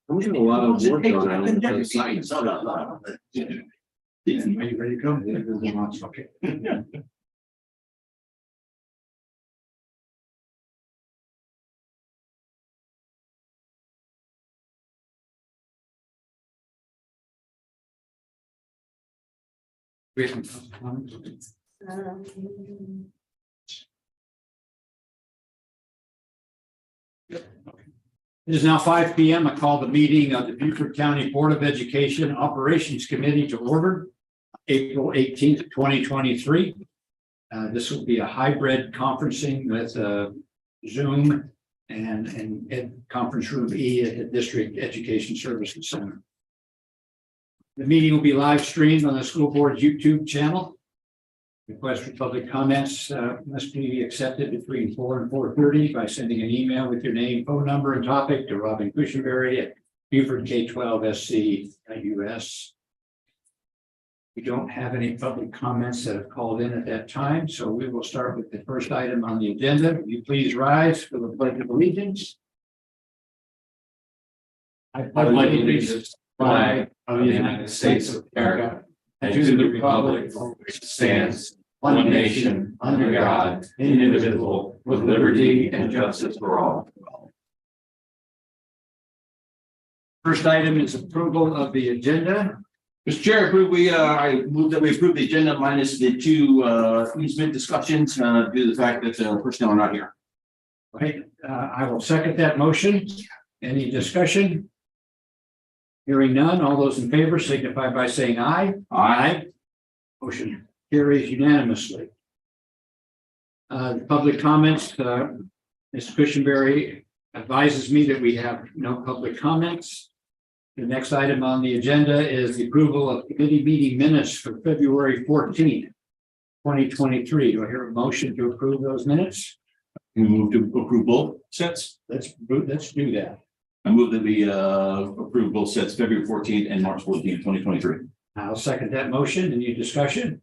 I'm doing a lot of work on that. Science. Are you ready to go? Okay. It is now 5 p.m. I call the meeting of the Beaufort County Board of Education Operations Committee to order, April 18th, 2023. This will be a hybrid conferencing with Zoom and conference room E at the District Education Services Center. The meeting will be live streamed on the school board's YouTube channel. Request for public comments must be accepted between 4 and 4:30 by sending an email with your name, phone number, and topic to Robin Cushenberry at Beaufort K12SC.US. We don't have any public comments that have called in at that time, so we will start with the first item on the agenda. Will you please rise for the Pledge of Allegiance? I pledge allegiance to the flag of the United States of America and to the republic for which it stands, one nation, under God, indivisible, with liberty and justice for all. First item is approval of the agenda. Mr. Chair, I move that we approve the agenda minus the two easement discussions due to the fact that personnel are not here. Right, I will second that motion. Any discussion? Hearing none, all those in favor signify by saying aye. Aye. Motion carries unanimously. Public comments, Ms. Cushenberry advises me that we have no public comments. The next item on the agenda is the approval of committee meeting minutes for February 14th, 2023. Do I hear a motion to approve those minutes? We move to approve both sets. Let's do that. I move that we approve both sets, February 14th and March 14th, 2023. I'll second that motion. Any discussion?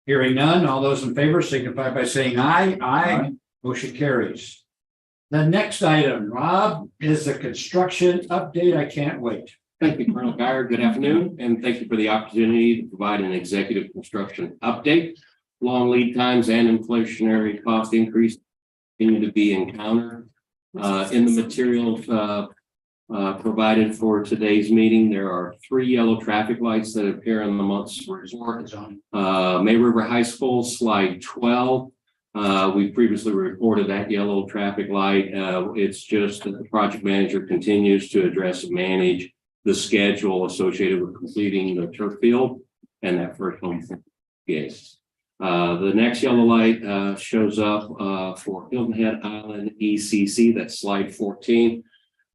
Hearing none, all those in favor signify by saying aye. Aye. Motion carries. The next item, Rob, is the construction update. I can't wait. Thank you, Colonel Geyer. Good afternoon, and thank you for the opportunity to provide an executive construction update. Long lead times and inflationary cost increase continue to be encountered. In the materials provided for today's meeting, there are 3 yellow traffic lights that appear in the month's report. May River High School, slide 12. We previously reported that yellow traffic light. It's just that the project manager continues to address and manage the schedule associated with completing the turf field and that first home gate. The next yellow light shows up for Hilton Head Island ECC, that's slide 14.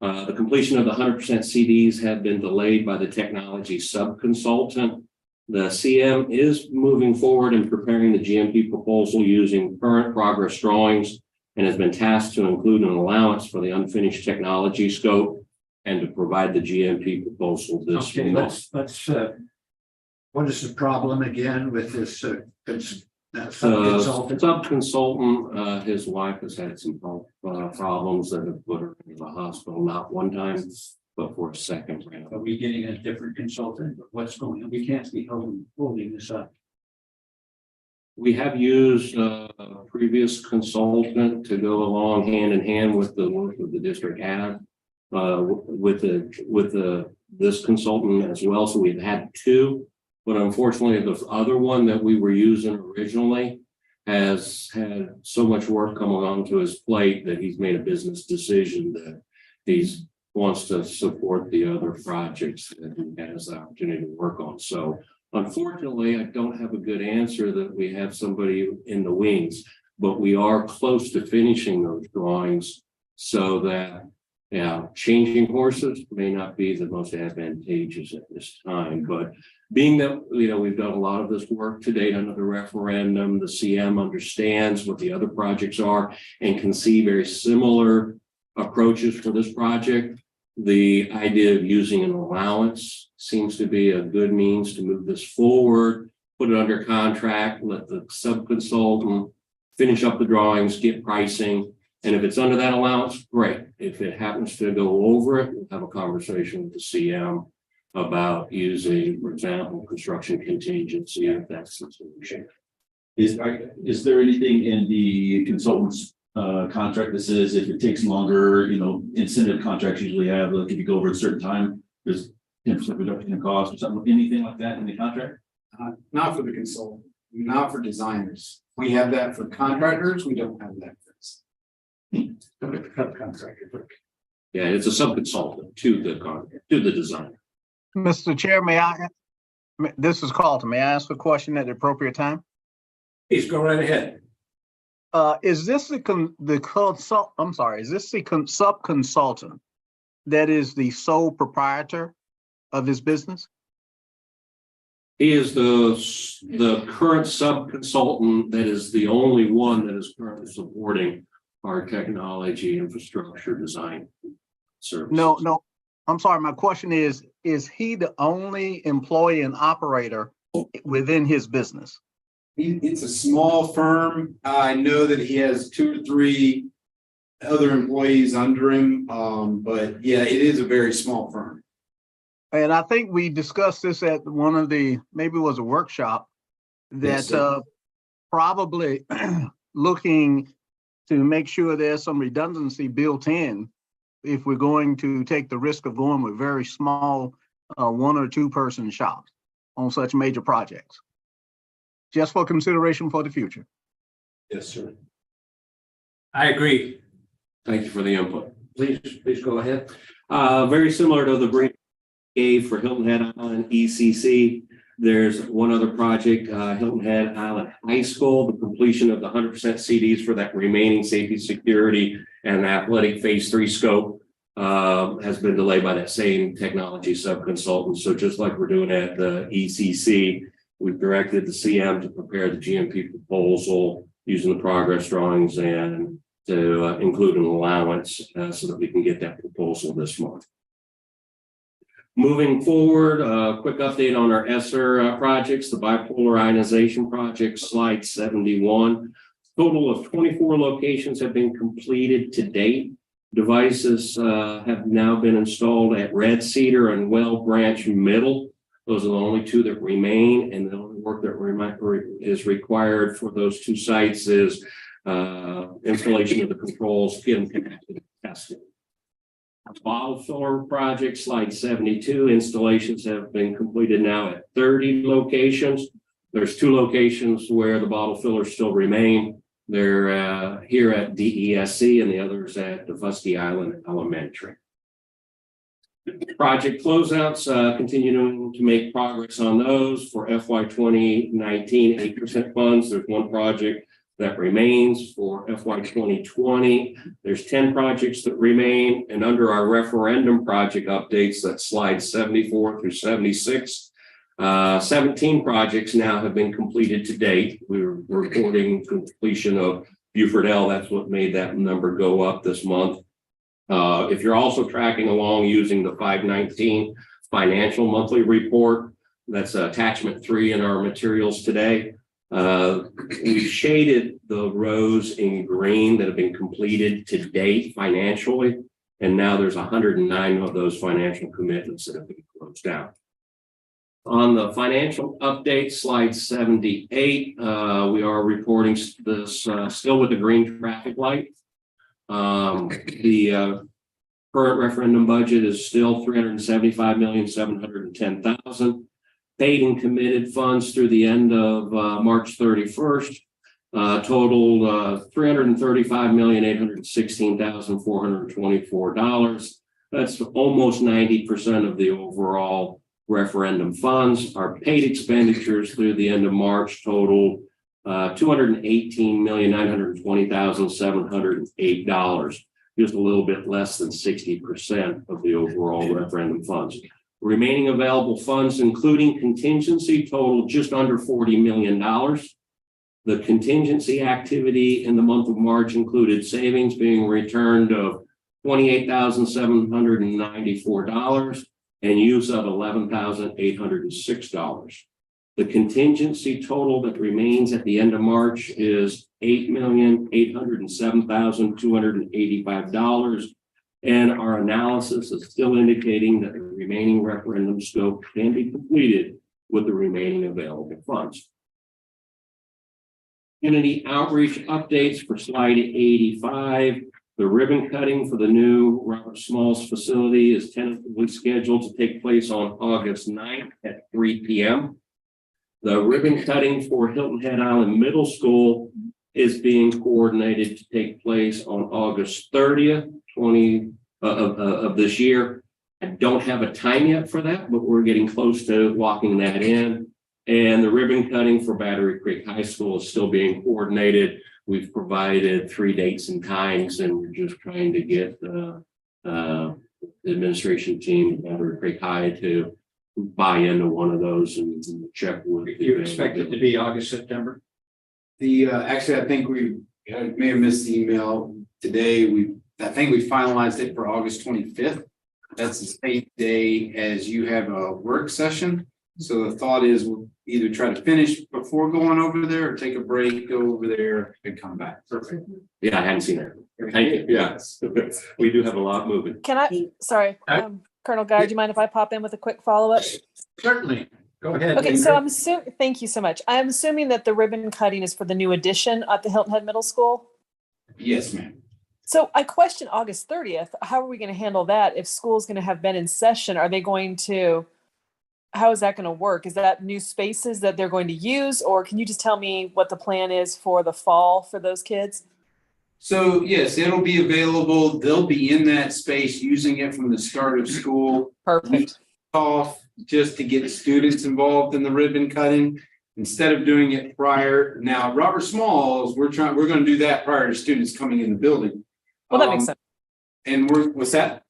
The completion of the 100% CDs have been delayed by the technology subconsultant. The CM is moving forward and preparing the GMP proposal using current progress drawings and has been tasked to include an allowance for the unfinished technology scope and to provide the GMP proposal this Okay, month. let's what is the problem again with this consultant? Subconsultant, his wife has had some problems that have put her in the hospital, not one time, but for a second round. Are we getting a different consultant? What's going on? We can't be holding this up. We have used a previous consultant to go along hand in hand with the work of the district had with this consultant as well. So we've had 2. But unfortunately, the other one that we were using originally has had so much work come along to his plate that he's made a business decision that he wants to support the other projects that he has the opportunity to work on. So unfortunately, I don't have a good answer that we have somebody in the wings, but we are close to finishing those drawings so that changing horses may not be the most advantageous at this time, but being that, we've done a lot of this work to date under the referendum, the CM understands what the other projects are and can see very similar approaches for this project. The idea of using an allowance seems to be a good means to move this forward, put it under contract, let the subconsultant finish up the drawings, get pricing. And if it's under that allowance, great. if it happens to go over it, we'll have a conversation with the CM about using, for example, construction contingency, if that's the solution. Is there anything in the consultant's contract that says if it takes longer, incentive contracts usually have, like if you go over a certain time, there's 10% reduction in cost or something, anything like that in the contract? Not for the consultant, not for designers. We have that for contractors. We don't have that for this. Contractor. Yeah, it's a sub-consultant to the designer. Mr. Chair, this is Carlton. May I ask a question at the appropriate time? Please go right ahead. Is this is this the sub-consultant that is the sole proprietor of his business? He is the current sub-consultant that is the only one that is currently supporting our technology infrastructure design services. No, I'm sorry. My question is he the only employee and operator within his business? It's a small firm. I know that he has 2 or 3 other employees under him. But yeah, it is a very small firm. And I think we discussed this at one of maybe it was a workshop Yes, that probably looking to make sure there's some redundancy built in if we're going to take the risk of going with very small 1 or 2 person shops on such major projects. Just for consideration for the future. Yes, sir. I agree. Thank you for the input. Please go ahead. Very similar to the brief gave for Hilton Head Island ECC. There's one other project, Hilton Head Island High School, the completion of the 100% CDs for that remaining safety, security, and athletic phase 3 scope has been delayed by that same technology sub-consultant. So just like we're doing at the ECC, we've directed the CM to prepare the GMP proposal using the progress drawings and to include an allowance so that we can get that proposal this month. Moving forward, a quick update on our ESSER projects, the bipolar ionization project, slide 71. Total of 24 locations have been completed to date. Devices have now been installed at Red Cedar and Well Branch Middle. Those are the only 2 that remain, and the only work that is required for those 2 sites is installation of the controls, get them connected, tested. Bottle filler project, slide 72. Installations have been completed now at 30 locations. There's 2 locations where the bottle fillers still remain. They're here at DESC and the others at the Fusty Island Elementary. Project closeouts, continuing to make progress on those for FY 2019, 8% funds. There's 1 project that remains for FY 2020. There's 10 projects that remain, and under our referendum project updates, that's slide 74 through 76. 17 projects now have been completed to date. We're reporting completion of Buford L. That's what made that number go up this month. If you're also tracking along using the 519 financial monthly report, that's attachment 3 in our materials today. We shaded the rows in green that have been completed to date financially, and now there's 109 of those financial commitments that have been closed out. On the financial update, slide 78, we are reporting this still with the green traffic light. The current referendum budget is still $375,710,000. Paid and committed funds through the end of March 31st totaled $335,816,424. That's almost 90% of the overall referendum funds. Our paid expenditures through the end of March totaled $218,920,708, just a little bit less than 60% of the overall referendum funds. Remaining available funds, including contingency, total just under $40 million. The contingency activity in the month of March included savings being returned of $28,794 and use of $11,806. The contingency total that remains at the end of March is $8,807,285. And our analysis is still indicating that the remaining referendum scope can be completed with the remaining available funds. Community outreach updates for slide 85. The ribbon cutting for the new Robert Smalls facility is tentatively scheduled to take place on August 9th at 3 p.m. The ribbon cutting for Hilton Head Island Middle School is being coordinated to take place on August 30th, of this year. I don't have a time yet for that, but we're getting close to locking that in. And the ribbon cutting for Battery Creek High School is still being coordinated. We've provided 3 dates and times, and we're just trying to get the administration team at Battery Creek High to buy into one of those and check with. You expect it to be August, September? Actually, I think I may have missed the email today. I think we finalized it for August 25th. That's the same day as you have a work session. So the thought is we'll either try to finish before going over there or take a break, go over there and come back. Perfect. Yeah, I hadn't seen it. Thank you. Yes, we do have a lot moving. Can I, sorry, Colonel Guy, do you mind if I pop in with a quick follow-up? Certainly. Go ahead. Okay, so I'm assuming, thank you so much. I'm assuming that the ribbon cutting is for the new addition at the Hilton Head Middle School. Yes, ma'am. So I question August 30th. How are we going to handle that? If school's going to have been in session, are they going to, how is that going to work? Is that new spaces that they're going to use? Or can you just tell me what the plan is for the fall for those kids? So yes, it'll be available. They'll be in that space using it from the start of school. Perfect. Off just to get students involved in the ribbon cutting instead of doing it prior. Now, Robert Smalls, we're going to do that prior to students coming in the building. Well, that makes sense. And what's that?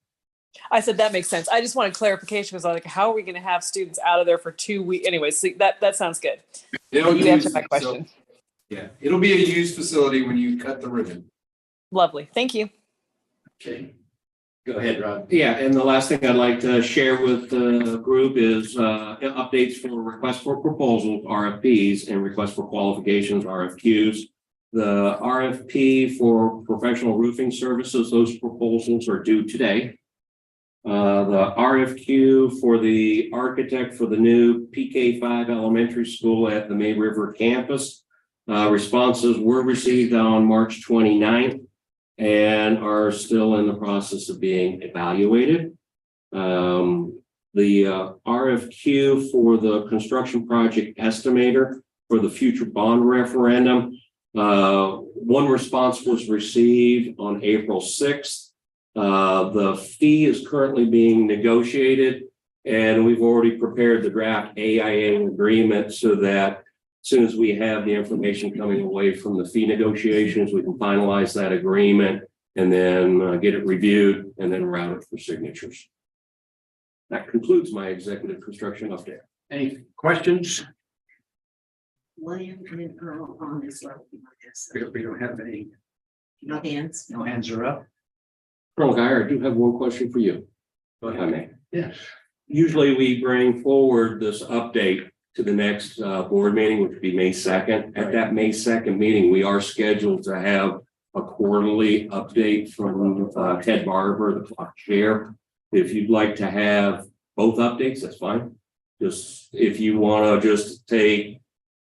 I said that makes sense. I just wanted clarification because I was like, how are we going to have students out of there for 2 weeks? Anyway, so that sounds good. You answered my question. Yeah, it'll be a used facility when you cut the ribbon. Lovely. Thank you. Okay. Go ahead, Rob. Yeah, and the last thing I'd like to share with the group is updates for requests for proposals, RFPs, and requests for qualifications, RFQs. The RFP for professional roofing services, those proposals are due today. The RFQ for the architect for the new PK5 elementary school at the May River campus. Responses were received on March 29th. And are still in the process of being evaluated. The RFQ for the construction project estimator for the future bond referendum. One response was received on April 6th. The fee is currently being negotiated, and we've already prepared the draft AIA agreement so that as soon as we have the information coming away from the fee negotiations, we can finalize that agreement and then get it reviewed and then route it for signatures. That concludes my executive construction update. Any questions? William and Earl on this level. We don't have any. No hands. No hands are up. Colonel Guyer, I do have one question for you, if I may. Yes. Usually we bring forward this update to the next board meeting, which would be May 2nd. At that May 2nd meeting, we are scheduled to have a quarterly update from Ted Barber, the clock chair. If you'd like to have both updates, that's fine. Just if you want to just take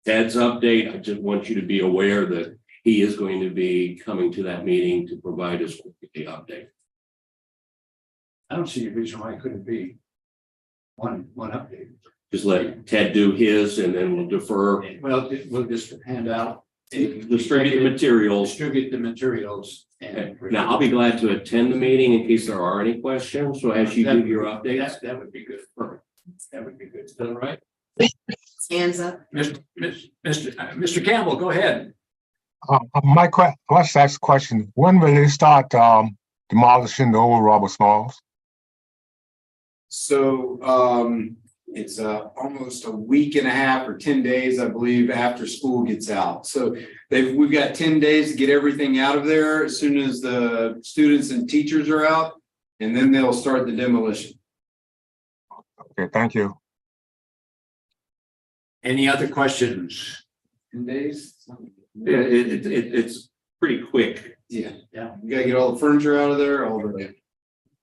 Ted's update, I just want you to be aware that he is going to be coming to that meeting to provide us with the update. I don't see a reason why it couldn't be one update. Just let Ted do his and then we'll defer. Well, we'll just hand out. Distribute the materials. Distribute the materials. Okay. Now, I'll be glad to attend the meeting in case there are any questions. So as you do your updates. That would be good. Perfect. That would be good. Is that all right? Hands up. Mr. Campbell, go ahead. Let's ask a question. When will they start demolishing the old Robert Smalls? So it's almost a week and a half or 10 days, I believe, after school gets out. So we've got 10 days to get everything out of there as soon as the students and teachers are out, and then they'll start the demolition. Okay, thank you. Any other questions? 10 days? Yeah, it's pretty quick. Yeah. Yeah. You gotta get all the furniture out of there, all the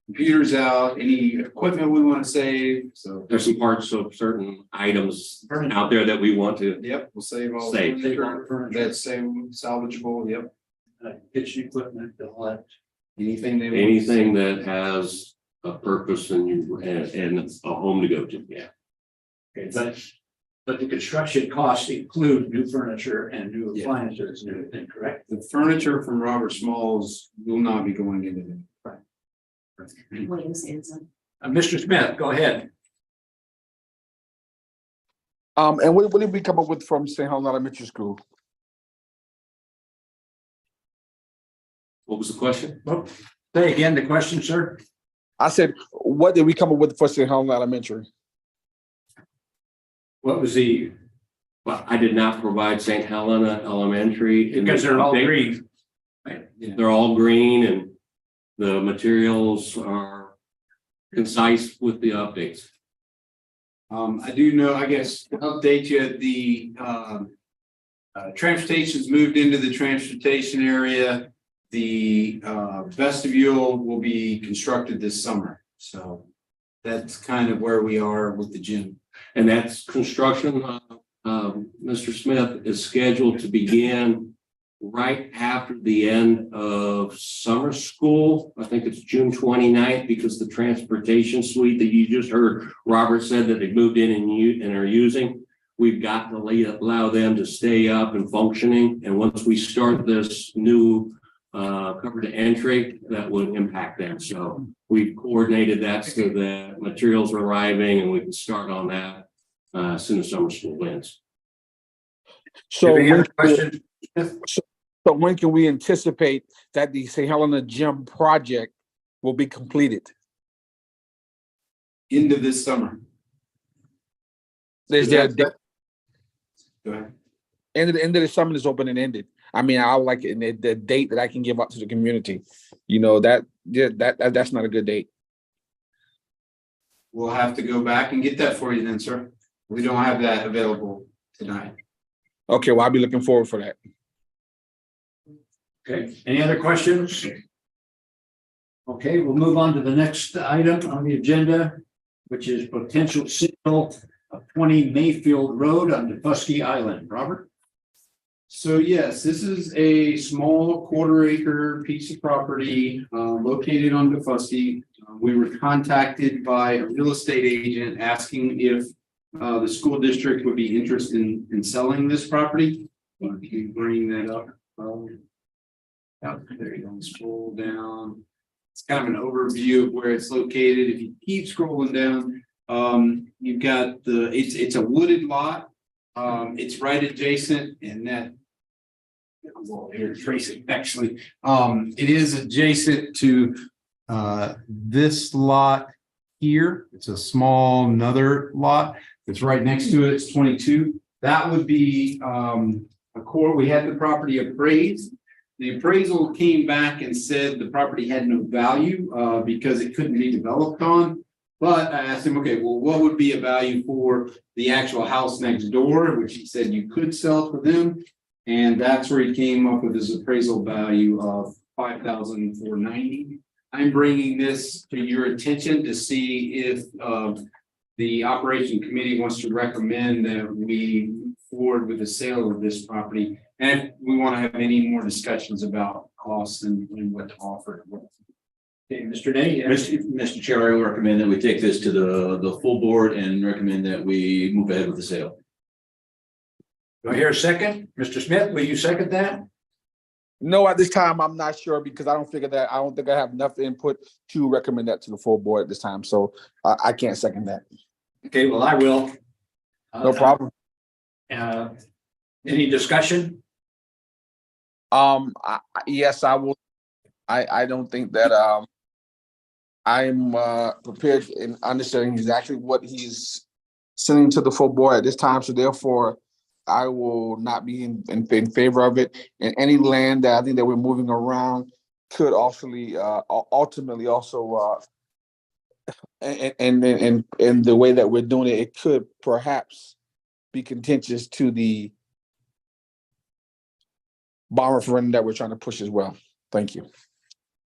computers out, any equipment we want to save, so. There's some parts of certain items out there that we want to. Yep, we'll save all. Save. Furniture that's salvageable, yep. Kitchen equipment, all that. Anything they. Anything that has a purpose and a home to go to, yeah. Okay, but the construction costs include new furniture and new Yeah. appliances and everything, correct? The furniture from Robert Smalls will not be going into them. William Sanson. Mr. Smith, go ahead. And what did we come up with from St. Helens Elementary School? What was the question? Say again the question, sir. I said, what did we come up with for St. Helens Elementary? What was the, Well, I did not provide St. Helena Elementary. in because the they're all update. green. They're all green and the materials are concise with the updates. I do know, I guess, to update you, the transportation's moved into the transportation area. The vestibule will be constructed this summer, so that's kind of where we are with the gym. And that's construction, Mr. Smith, is scheduled to begin right after the end of summer school. I think it's June 29th, because the transportation suite that you just heard Robert said that they moved in and are using, we've got to allow them to stay up and functioning. And once we start this new cover to entry, that would impact them. So we've coordinated that so that materials are arriving and we can start on that as soon as summer school ends. So Any other when, questions? so when can we anticipate that the St. Helena Gym project will be completed? Into this summer. Is there a date? Go ahead. End of the summer is open and ended. I mean, I would like it, the date that I can give out to the community. You know, that's not a good date. We'll have to go back and get that for you then, sir. We don't have that available tonight. Okay, well, I'll be looking forward for that. Okay, any other questions? Okay, we'll move on to the next item on the agenda, which is potential sale of 20 Mayfield Road on Defusky Island. Robert? So yes, this is a small 1/4 acre piece of property located on Defusky. We were contacted by a real estate agent asking if the school district would be interested in selling this property. Can you bring that up? There you go, scroll down. It's kind of an overview of where it's located. If you keep scrolling down, you've got it's a wooded lot. It's right adjacent and that. Well, here, Tracy, actually, it is adjacent to this lot here. It's a small another lot that's right next to it. It's 22. That would be a core. We had the property appraised. The appraisal came back and said the property had no value because it couldn't be developed on. But I asked him, okay, well, what would be a value for the actual house next door, which he said you could sell for them. And that's where he came up with his appraisal value of $5,490. I'm bringing this to your attention to see if the operation committee wants to recommend that we move forward with the sale of this property. And if we want to have any more discussions about costs and what to offer. Okay, Mr. Day? Mr. Chair, I will recommend that we take this to the full board and recommend that we move ahead with the sale. Do I hear a second? Mr. Smith, will you second that? No, at this time, I'm not sure because I don't think I have enough input to recommend that to the full board at this time. So I can't second that. Okay, well, I will. No problem. Any discussion? Yes, I will. I don't think that I'm prepared in understanding exactly what he's sending to the full board at this time. So therefore, I will not be in favor of it. And any land that I think that we're moving around could also ultimately also and the way that we're doing it, it could perhaps be contentious to the bond referendum that we're trying to push as well. Thank you.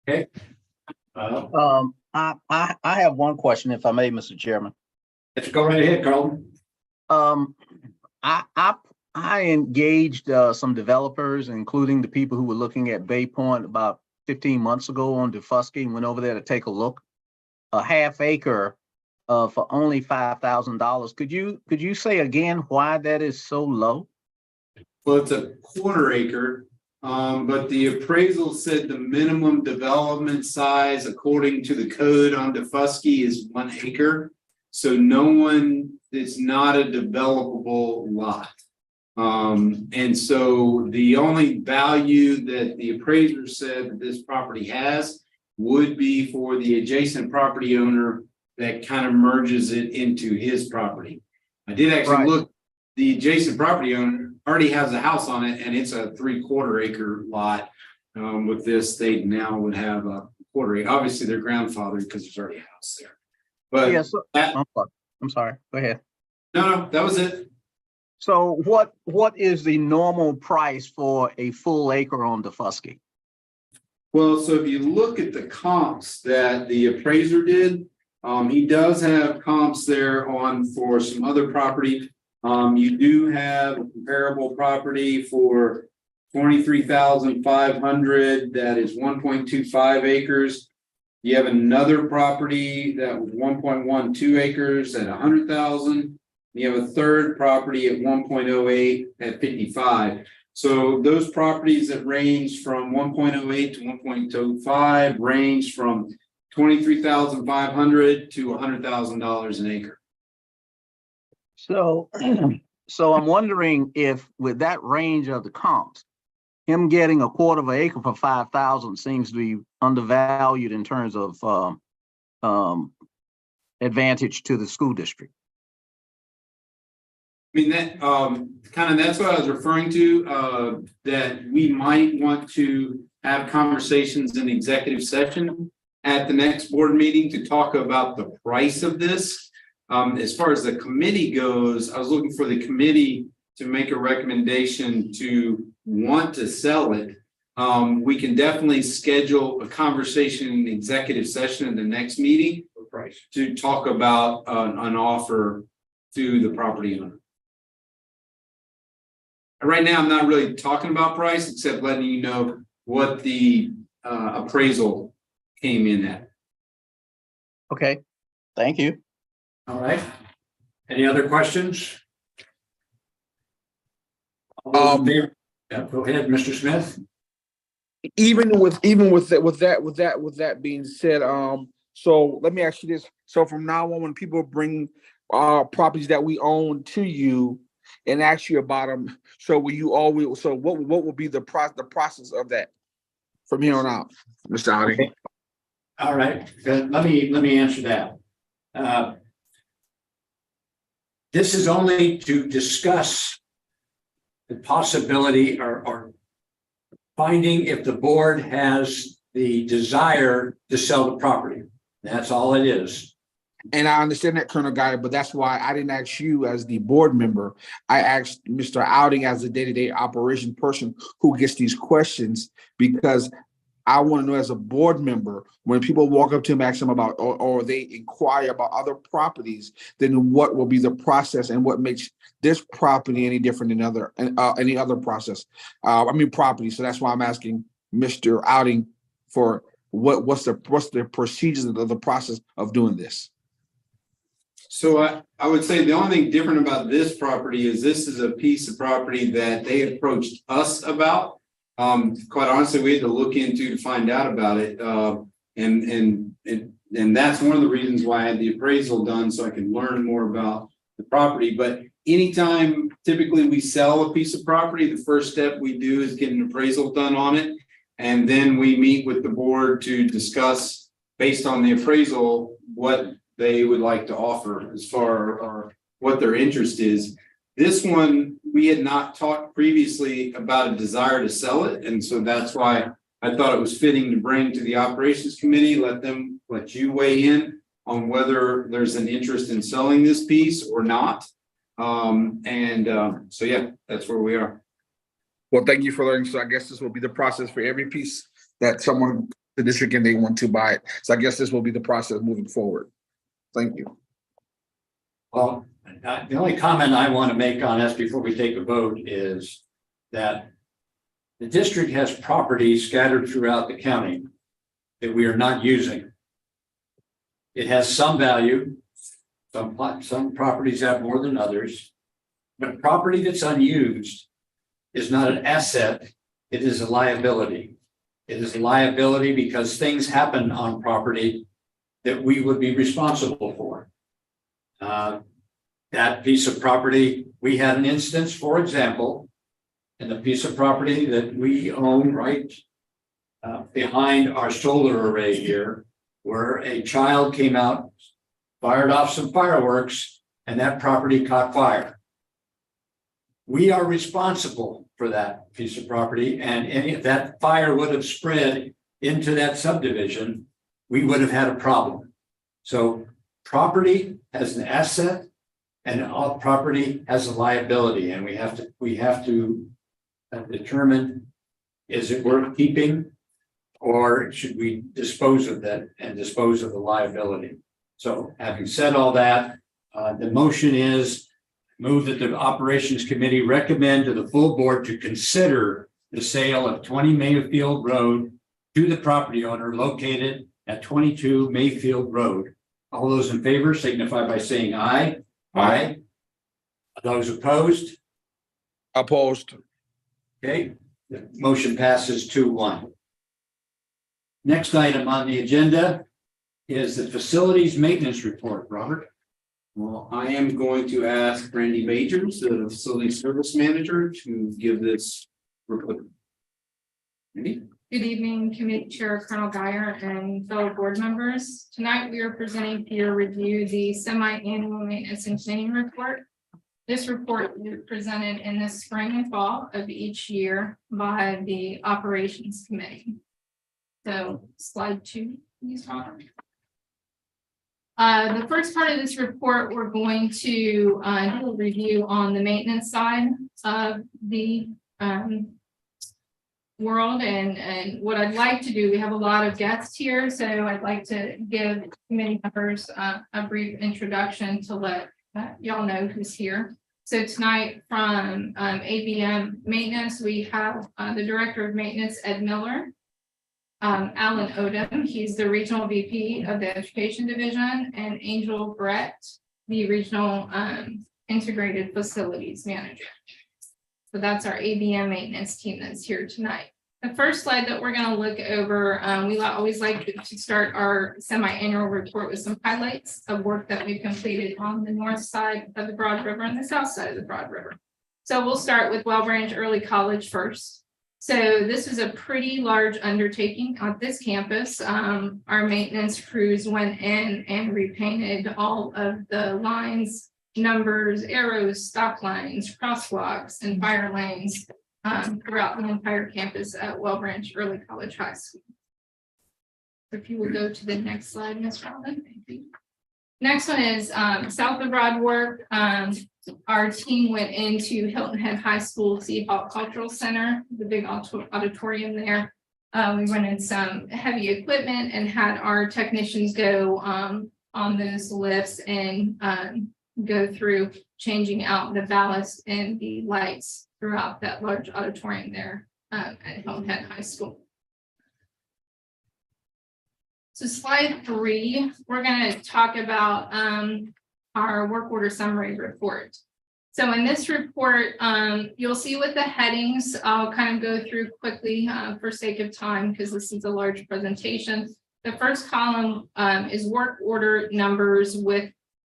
Okay. I I have one question, if I may, Mr. Chairman. Let's go right ahead, Carlton. I engaged some developers, including the people who were looking at Bay Point about 15 months ago on Defusky, and went over there to take a look. A half acre for only $5,000. Could you say again why that is so low? Well, it's a quarter acre, but the appraisal said the minimum development size according to the code on Defusky is 1 acre. So it's not a developable lot. And so the only value that the appraiser said that this property has would be for the adjacent property owner that kind of merges it into his property. I did actually look, the adjacent property owner already has a house on it and it's a 3/4 acre lot. With this, they now would have a quarter acre. Obviously they're grandfathered because there's already a house there. But Yes, I'm sorry. Go ahead. no, that was it. So what is the normal price for a full acre on Defusky? Well, so if you look at the comps that the appraiser did, he does have comps there for some other property. You do have a comparable property for 23,500 that is 1.25 acres. You have another property that was 1.12 acres at 100,000. You have a third property at 1.08 at 55. So those properties that range from 1.08 to 1.25 range from $23,500 to $100,000 an acre. So I'm wondering if with that range of the comps, him getting a quarter of an acre for 5,000 seems to be undervalued in terms of advantage to the school district. I mean, that that's what I was referring to, that we might want to have conversations in executive session at the next board meeting to talk about the price of this. As far as the committee goes, I was looking for the committee to make a recommendation to want to sell it. We can definitely schedule a conversation in executive session in the next meeting to talk about an offer to the property owner. Right now, I'm not really talking about price, except letting you know what the appraisal came in at. Okay, thank you. All right. Any other questions? Yeah, Go ahead, Mr. Smith. even with that being said, so let me ask you this. So from now on, when people bring properties that we own to you and ask you about them, so will you always, so what will be the process of that from here on out, Mr. Audi? Okay. All right, let me answer that. This is only to discuss the possibility or finding if the board has the desire to sell the property. That's all it is. And I understand that, Colonel Guy, but that's why I didn't ask you as the board member. I asked Mr. Outing as the day-to-day operation person who gets these questions, because I want to know as a board member, when people walk up to him, ask him about, or they inquire about other properties, then what will be the process and what makes this property any different than any other process? Property. So that's why I'm asking Mr. Outing for what's the procedures of the process of doing this. So I would say the only thing different about this property is this is a piece of property that they approached us about. Quite honestly, we had to look into to find out about it. And that's one of the reasons why I had the appraisal done, so I could learn more about the property. But anytime typically we sell a piece of property, the first step we do is get an appraisal done on it. And then we meet with the board to discuss, based on the appraisal, what they would like to offer as far or what their interest is. This one, we had not talked previously about a desire to sell it. And so that's why I thought it was fitting to bring to the operations committee, let you weigh in on whether there's an interest in selling this piece or not. So yeah, that's where we are. Well, thank you for learning. So I guess this will be the process for every piece that someone the district and they want to buy it. So I guess this will be the process moving forward. Thank you. Well, the only comment I want to make on this before we take a vote is that the district has property scattered throughout the county that we are not using. It has some value. Some properties have more than others. But property that's unused is not an asset, it is a liability. It is a liability because things happen on property that we would be responsible for. That piece of property, we had an instance, for example, in the piece of property that we own right behind our solar array here, where a child came out, fired off some fireworks, and that property caught fire. We are responsible for that piece of property, and if that fire would have spread into that subdivision, we would have had a problem. So property has an asset and all property has a liability, and we have to determine, is it worth keeping, or should we dispose of that and dispose of the liability? So having said all that, the motion is move that the operations committee recommend to the full board to consider the sale of 20 Mayfield Road to the property owner located at 22 Mayfield Road. All those in favor signify by saying aye. Aye. Those opposed? Opposed. Okay, the motion passes 2-1. Next item on the agenda is the facilities maintenance report, Robert. Well, I am going to ask Brandy Majors, the facility service manager, to give this report. Brandy? Good evening, Committee Chair Colonel Geyer and fellow board members. Tonight, we are presenting for your review the semi-annual maintenance and cleaning report. This report is presented in the spring and fall of each year by the Operations Committee. So slide 2, please, Robert. The first part of this report, we're going to do a review on the maintenance side of the world, and what I'd like to do, we have a lot of guests here, so I'd like to give committee members a brief introduction to let y'all know who's here. So tonight from ABM Maintenance, we have the Director of Maintenance, Ed Miller. Alan Odom, he's the Regional VP of the Education Division, and Angel Brett, the Regional Integrated Facilities Manager. So that's our ABM maintenance team that's here tonight. The first slide that we're going to look over, we always like to start our semi-annual report with some highlights of work that we've completed on the north side of the Broad River and the south side of the Broad River. So we'll start with Well Branch Early College first. So this was a pretty large undertaking on this campus. Our maintenance crews went in and repainted all of the lines, numbers, arrows, stop lines, crosswalks, and fire lanes throughout the entire campus at Well Branch Early College High School. If you will go to the next slide, Ms. Robin, thank you. Next one is South of Broad work. Our team went into Hilton Head High School Seed Hall Cultural Center, the big auditorium there. We rented some heavy equipment and had our technicians go on those lifts and go through changing out the ballast and the lights throughout that large auditorium there at Hilton Head High School. So slide 3, we're going to talk about our work order summary report. So in this report, you'll see with the headings, I'll kind of go through quickly for sake of time because this is a large presentation. The first column is work order numbers with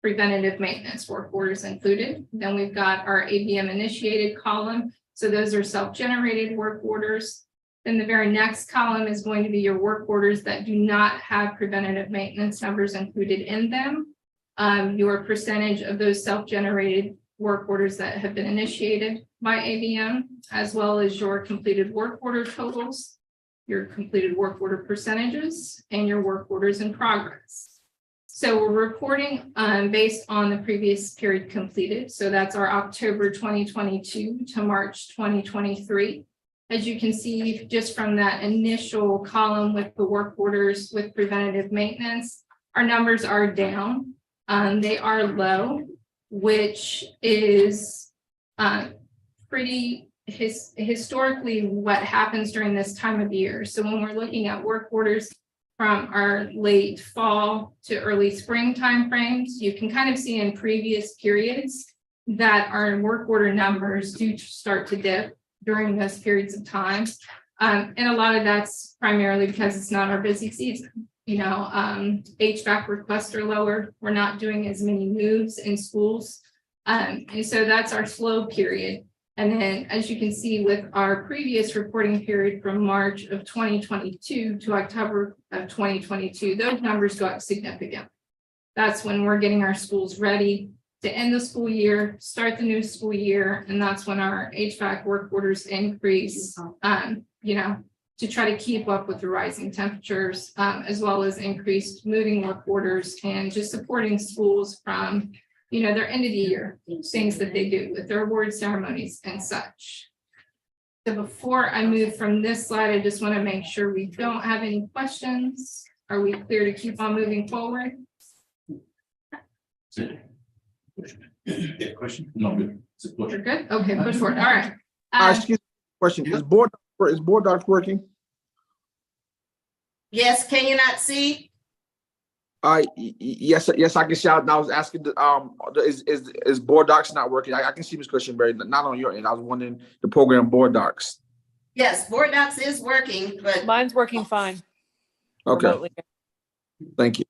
preventative maintenance work orders included. Then we've got our ABM initiated column. So those are self-generated work orders. Then the very next column is going to be your work orders that do not have preventative maintenance numbers included in them. Your percentage of those self-generated work orders that have been initiated by ABM, as well as your completed work order totals, your completed work order percentages, and your work orders in progress. So we're reporting based on the previous period completed. So that's our October 2022 to March 2023. as you can see, just from that initial column with the work orders with preventative maintenance, our numbers are down. They are low, which is pretty historically what happens during this time of year. So when we're looking at work orders from our late fall to early spring timeframes, you can kind of see in previous periods that our work order numbers do start to dip during those periods of time. And a lot of that's primarily because it's not our busy season. You know, HVAC requests are lower. We're not doing as many moves in schools. And so that's our slow period. And then, as you can see with our previous reporting period from March of 2022 to October of 2022, those numbers go up significantly. That's when we're getting our schools ready to end the school year, start the new school year, and that's when our HVAC work orders increase, you know, to try to keep up with the rising temperatures, as well as increased moving work orders and just supporting schools from, you know, their end of the year things that they do with their award ceremonies and such. So before I move from this slide, I just want to make sure we don't have any questions. Are we clear to keep on moving forward? Question? No, good. We're good? Okay, push forward. All right. Excuse me, question, is board docs working? Yes, can you not see? Yes, I can shout, and I was asking, is board docs not working? I can see Ms. Cushenberry, not on your end, I was wondering the program board docs. Yes, Board Docs is working, but Mine's working fine. Okay, remotely. thank you.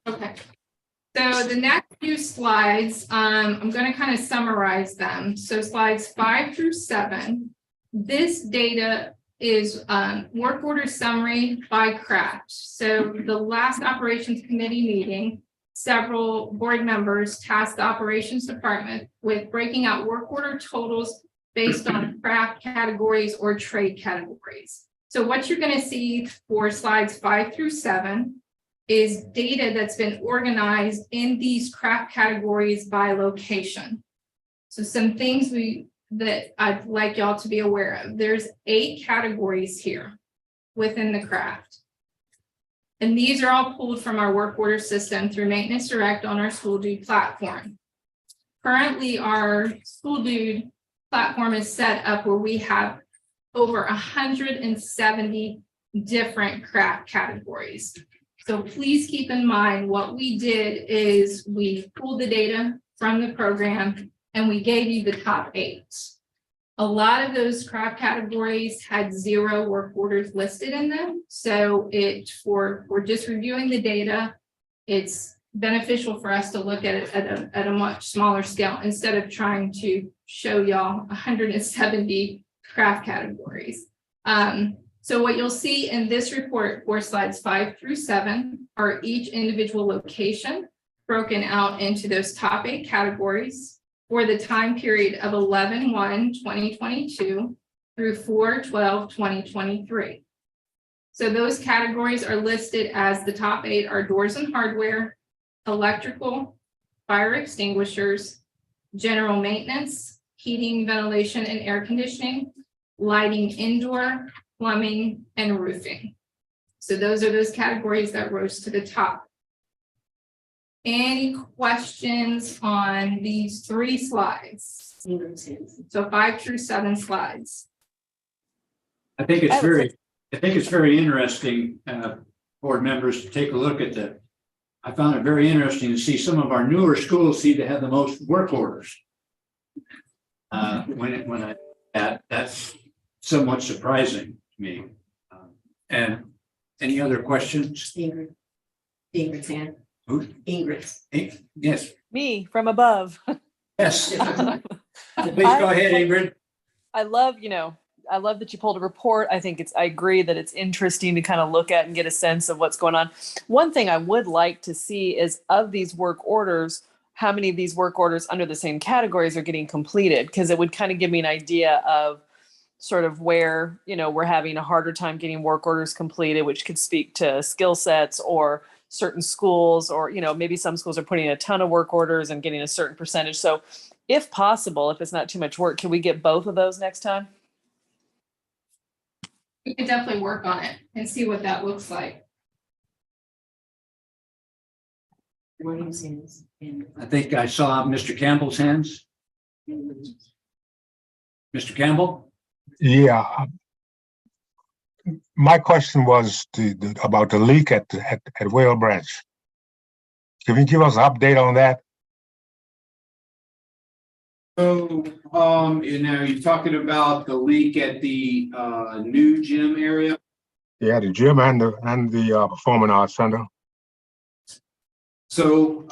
Okay. So the next few slides, I'm going to kind of summarize them. So slides 5 through 7, this data is work order summary by craft. So the last operations committee meeting, several board members tasked the operations department with breaking out work order totals based on craft categories or trade categories. So what you're going to see for slides 5 through 7 is data that's been organized in these craft categories by location. So some things that I'd like y'all to be aware of. There's 8 categories here within the craft. And these are all pulled from our work order system through Maintenance Direct on our School Dude platform. Currently, our School Dude platform is set up where we have over 170 different craft categories. So please keep in mind what we did is we pulled the data from the program and we gave you the top 8. A lot of those craft categories had 0 work orders listed in them. So for just reviewing the data, it's beneficial for us to look at it at a much smaller scale instead of trying to show y'all 170 craft categories. So what you'll see in this report for slides 5 through 7 are each individual location broken out into those top 8 categories for the time period of 11/1/2022 through 4/12/2023. So those categories are listed as the top 8 are doors and hardware, electrical, fire extinguishers, general maintenance, heating, ventilation, and air conditioning, lighting indoor, plumbing, and roofing. So those are those categories that rose to the top. Any questions on these 3 slides? So 5 through 7 slides. I think it's very interesting, board members, to take a look at I found it very interesting to see some of our newer schools seem to have the most work orders. That's somewhat surprising to me. And any other questions? Ingrid's hand. Who? Ingrid's. Yes, Me from above. yes. Please go ahead, Ingrid. I love that you pulled a report. I agree that it's interesting to kind of look at and get a sense of what's going on. One thing I would like to see is of these work orders, how many of these work orders under the same categories are getting completed? Because it would kind of give me an idea of sort of where, we're having a harder time getting work orders completed, which could speak to skill sets or certain schools, or, maybe some schools are putting a ton of work orders and getting a certain percentage. So if possible, if it's not too much work, can we get both of those next time? we can definitely work on it and see what that looks like. Williams hands and. I think I saw Mr. Campbell's hands. Mr. Campbell? Yeah. My question was about the leak at Whale Branch. Can you give us an update on that? So, you're talking about the leak at the, new gym area? Yeah, the gym and the Performing Arts Center. So,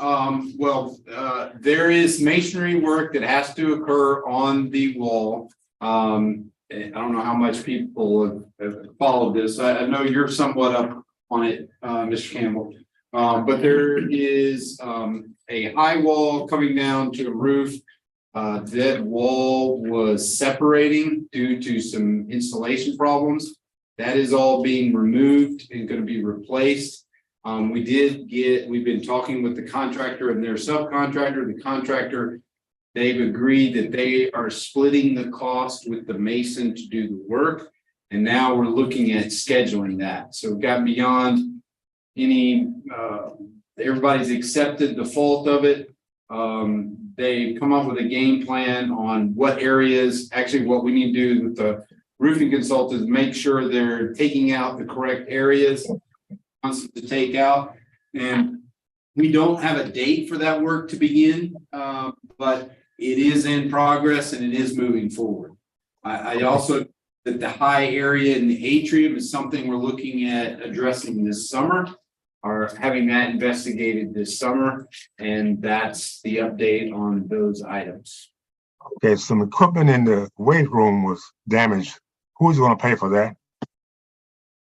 there is masonry work that has to occur on the wall. I don't know how much people have followed this. I know you're somewhat up on it, Mr. Campbell. But there is, a high wall coming down to the roof. That wall was separating due to some installation problems. That is all being removed and going to be replaced. We've been talking with the contractor and their subcontractor. The contractor, they've agreed that they are splitting the cost with the mason to do the work. And now we're looking at scheduling that. So we've got beyond any, everybody's accepted the fault of it. They've come up with a game plan on what areas, actually what we need to do with the roofing consultants, make sure they're taking out the correct areas to take out. And we don't have a date for that work to begin, but it is in progress and it is moving forward. I also, that the high area in the atrium is something we're looking at addressing this summer, or having that investigated this summer. And that's the update on those items. Okay, some equipment in the weight room was damaged. Who's going to pay for that?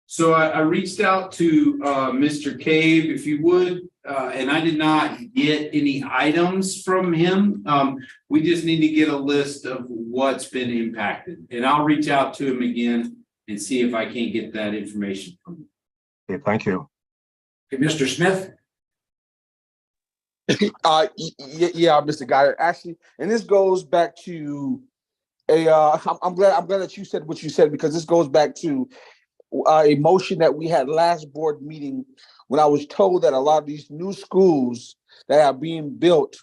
So I reached out to Mr. Cave, if you would, and I did not get any items from him. We just need to get a list of what's been impacted, and I'll reach out to him again and see if I can't get that information from him. Okay, thank you. Okay, Mr. Smith? Yeah, Mr. Guy. Actually, and this goes back to I'm glad that you said what you said, because this goes back to a motion that we had last board meeting, when I was told that a lot of these new schools that are being built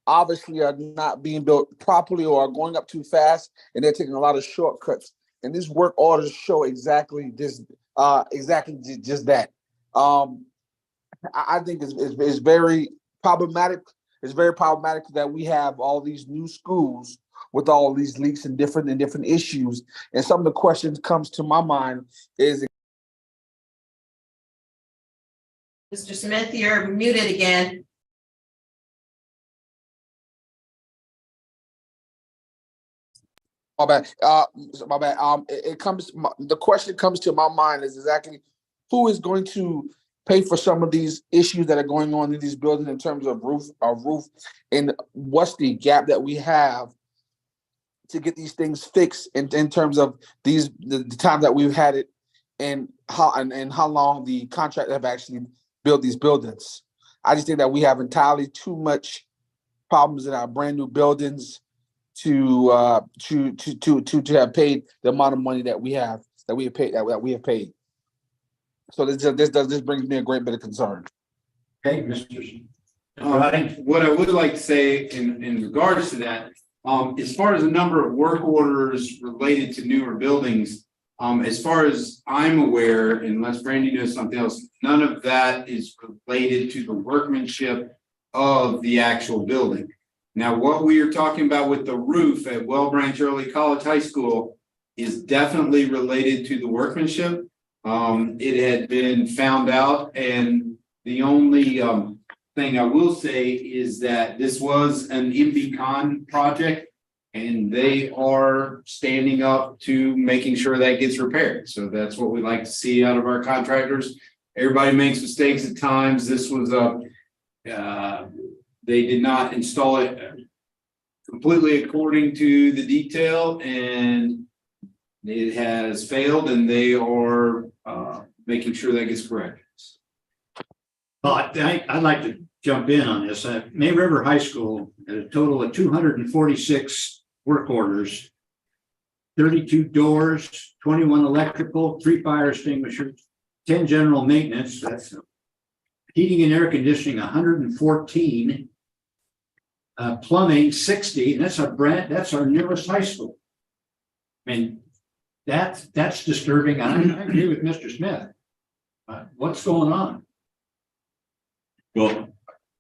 obviously are not being built properly or are going up too fast, and they're taking a lot of shortcuts. And these work orders show exactly this, just that. I think it's very problematic. It's very problematic that we have all these new schools with all these leaks and different issues. And some of the questions comes to my mind is, Mr. Smith, you're muted again. my bad. The question comes to my mind is exactly who is going to pay for some of these issues that are going on in these buildings in terms of roof, and what's the gap that we have to get these things fixed in terms of the time that we've had it, and how long the contract have actually built these buildings. I just think that we have entirely too much problems in our brand new buildings to have paid the amount of money that we have paid. So this brings me a great bit of concern. Okay, Mr. What I would like to say in regards to that, as far as the number of work orders related to newer buildings, as far as I'm aware, unless Brandy knows something else, none of that is related to the workmanship of the actual building. Now, what we are talking about with the roof at Well Branch Early College High School is definitely related to the workmanship. It had been found out, and the only thing I will say is that this was an MBCon project, and they are standing up to making sure that gets repaired. So that's what we like to see out of our contractors. Everybody makes mistakes at times. This was they did not install it completely according to the detail, and it has failed, and they are making sure that gets corrected. Well, I'd like to jump in on this. May River High School had a total of 246 work orders. 32 doors, 21 electrical, 3 fire extinguishers, 10 general maintenance, that's heating and air conditioning, 114. Plumbing, 60, and that's our newest high school. I mean, that's disturbing. I agree with Mr. Smith. What's going on? Well,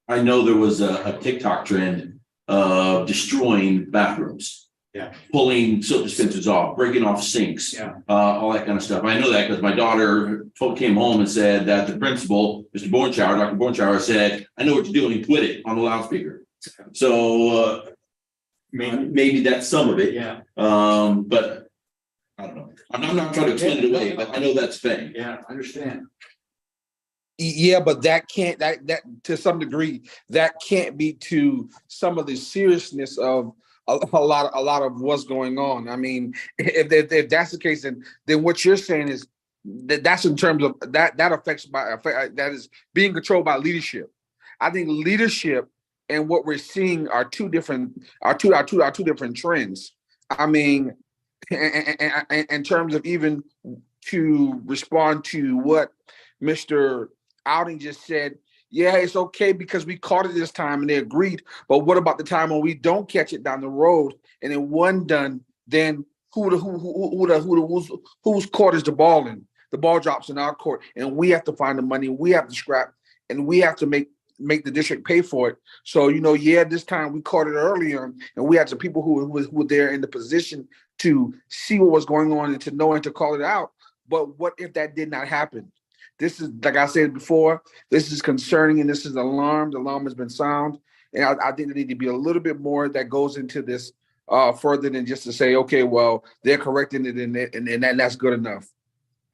I know there was a TikTok trend of destroying bathrooms. Yeah. Pulling soap dispensers off, breaking off sinks. Yeah. All that kind of stuff. I know that because my daughter came home and said that the principal, Mr. Bornschauer, Dr. Bornschauer said, I know what you're doing, quit it on the loudspeaker. So maybe that's some of it. Yeah. But I don't know. I'm not trying to explain it away, but I know that's thing. Yeah, I understand. Yeah, but that can't, that to some degree, that can't be to some of the seriousness of a lot of what's going on. I mean, if that's the case, then what you're saying is that's in terms of that affects that is being controlled by leadership. I think leadership and what we're seeing are two different trends. I mean, in terms of even to respond to what Mr. Outing just said, yeah, it's okay because we caught it this time and they agreed. But what about the time when we don't catch it down the road and then one done, then whose court is the ball in? The ball drops in our court and we have to find the money, we have to scrap, and we have to make the district pay for it. So, yeah, this time we caught it earlier and we had some people who were there in the position to see what was going on and to know and to call it out. But what if that did not happen? This is, like I said before, this is concerning and this is alarm. The alarm has been sound. And I think there need to be a little bit more that goes into this further than just to say, okay, well, they're correcting it and that's good enough.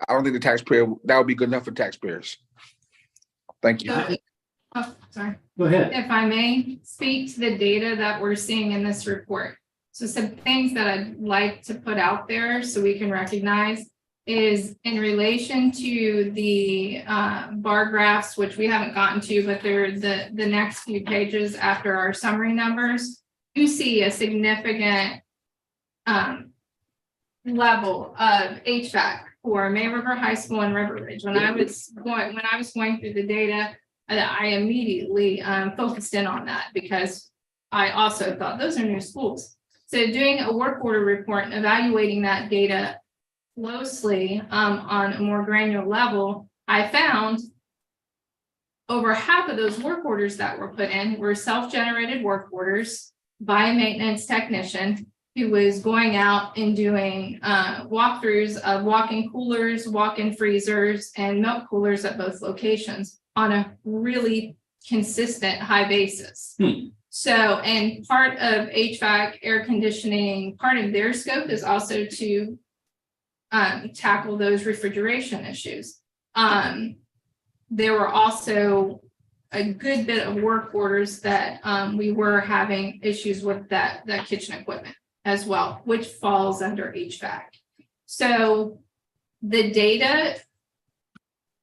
I don't think that would be good enough for taxpayers. Thank you. Oh, sorry. Go ahead. If I may speak to the data that we're seeing in this report. So some things that I'd like to put out there so we can recognize is in relation to the bar graphs, which we haven't gotten to, but they're the next few pages after our summary numbers. You see a significant level of HVAC for May River High School and River Ridge. When I was going through the data, I immediately focused in on that because I also thought those are new schools. So doing a work order report and evaluating that data closely on a more granular level, I found over half of those work orders that were put in were self-generated work orders by a maintenance technician who was going out and doing walkthroughs of walk-in coolers, walk-in freezers, and milk coolers at both locations on a really consistent high basis. So, and part of HVAC, air conditioning, part of their scope is also to tackle those refrigeration issues. There were also a good bit of work orders that we were having issues with that kitchen equipment as well, which falls under HVAC. So the data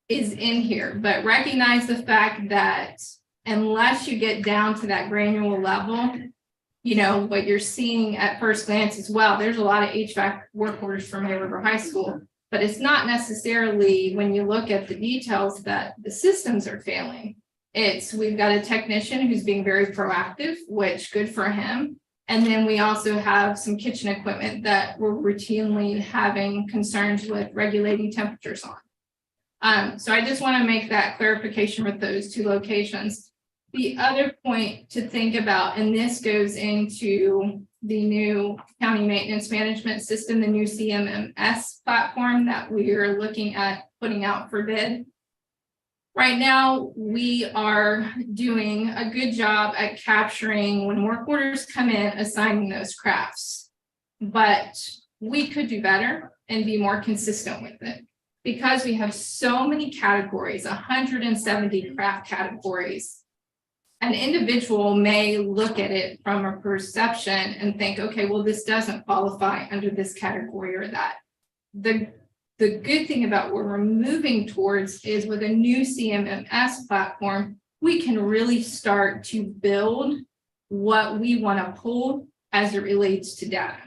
is in here, but recognize the fact that unless you get down to that granular level, what you're seeing at first glance is, well, there's a lot of HVAC work orders from May River High School, but it's not necessarily when you look at the details that the systems are failing. We've got a technician who's being very proactive, which good for him. And then we also have some kitchen equipment that we're routinely having concerns with regulating temperatures on. So I just want to make that clarification with those two locations. The other point to think about, and this goes into the new county maintenance management system, the new CMMS platform that we are looking at putting out for bid. Right now, we are doing a good job at capturing when work orders come in, assigning those crafts. But we could do better and be more consistent with it. Because we have so many categories, 170 craft categories, an individual may look at it from a perception and think, okay, well, this doesn't qualify under this category or that. The good thing about what we're moving towards is with a new CMMS platform, we can really start to build what we want to pull as it relates to data.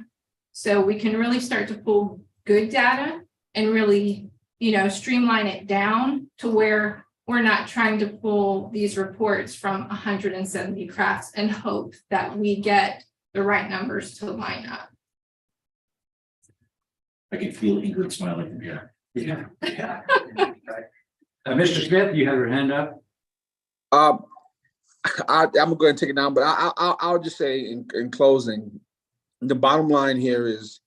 So we can really start to pull good data and really, streamline it down to where we're not trying to pull these reports from 170 crafts and hope that we get the right numbers to line up. I can feel Ingrid smiling from here. Yeah. Mr. Smith, you have your hand up? I'm gonna go ahead and take it down, but I'll just say in closing, the bottom line here is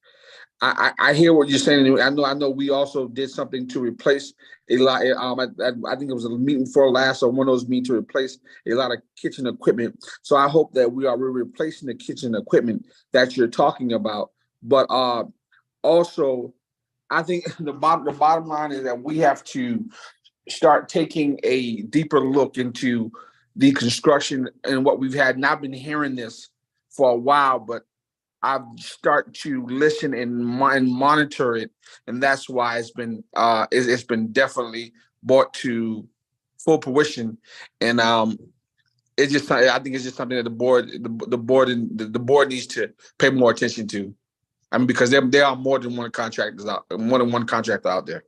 I hear what you're saying. I know we also did something to replace a lot. I think it was a meeting for last or one of those meetings to replace a lot of kitchen equipment. So I hope that we're replacing the kitchen equipment that you're talking about. But also, I think the bottom line is that we have to start taking a deeper look into the construction and what we've had. And I've been hearing this for a while, but I've started to listen and monitor it, and that's why it's been definitely brought to full fruition. And I think it's just something that the board needs to pay more attention to. I mean, because there are more than one contractor out there.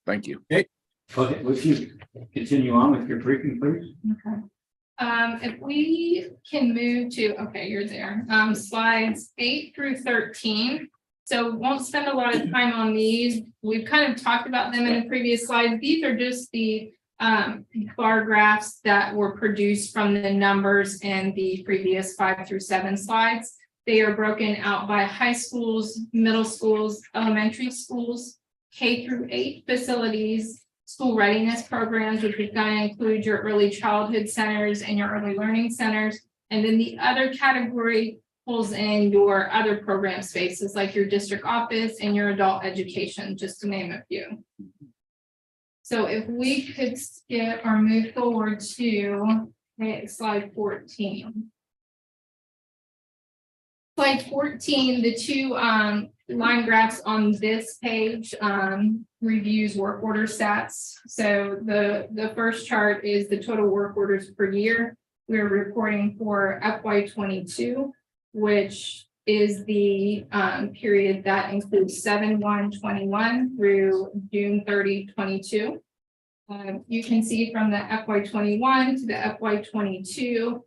Thank you. Okay, would you continue on with your briefing, please? Okay. If we can move to, okay, you're there, slides 8 through 13. So won't spend a lot of time on these. We've kind of talked about them in the previous slides. These are just the bar graphs that were produced from the numbers in the previous 5 through 7 slides. They are broken out by high schools, middle schools, elementary schools, K through 8 facilities, school readiness programs, which is going to include your early childhood centers and your early learning centers. And then the other category pulls in your other program spaces like your district office and your adult education, just to name a few. So if we could skip or move forward to slide 14. Slide 14, the two line graphs on this page reviews work order stats. So the first chart is the total work orders per year. We're reporting for FY22, which is the period that includes 7/1/21 through June 30/22. You can see from the FY21 to the FY22,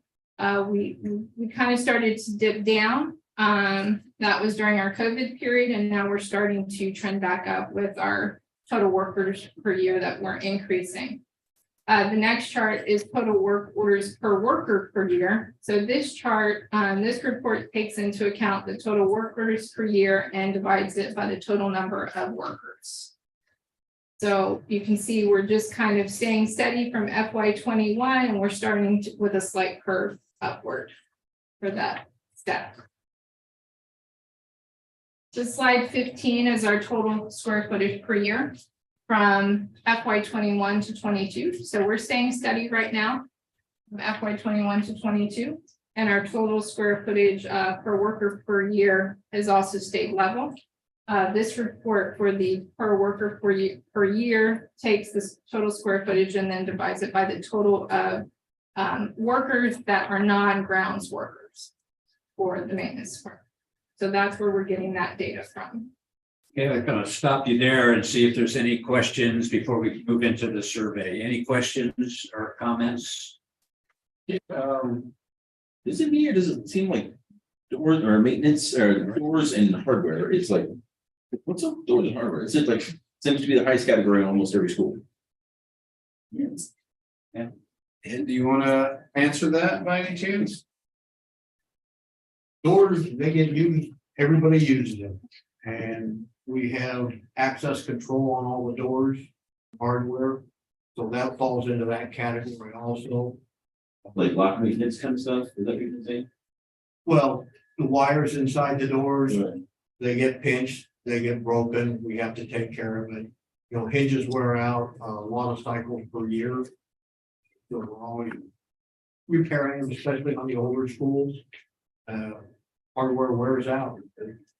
we kind of started to dip down. That was during our COVID period, and now we're starting to trend back up with our total work orders per year that we're increasing. The next chart is total work orders per worker per year. So this chart, this report takes into account the total work orders per year and divides it by the total number of workers. So you can see we're just kind of staying steady from FY21, and we're starting with a slight curve upward for that step. So slide 15 is our total square footage per year from FY21 to 22. So we're staying steady right now from FY21 to 22. And our total square footage per worker per year has also stayed level. This report for the per worker per year takes this total square footage and then divides it by the total of workers that are non-grounds workers for the maintenance work. So that's where we're getting that data from. Okay, I'm going to stop you there and see if there's any questions before we move into the survey. Any questions or comments? Does it mean, or does it seem like doors or maintenance or doors and hardware? It's like, what's up doors and hardware? It's like, seems to be the highest category in almost every school. Yes. Yeah. And do you want to answer that by any chance? Doors, they get used, everybody uses them. And we have access control on all the doors, hardware. So that falls into that category also. Like lock maintenance kind of stuff, is that what you're saying? Well, the wires inside the doors, Right. they get pinched, they get broken, we have to take care of it. You know, hinges wear out a lot of cycles per year. So we're always repairing them, especially on the older schools. Hardware wears out,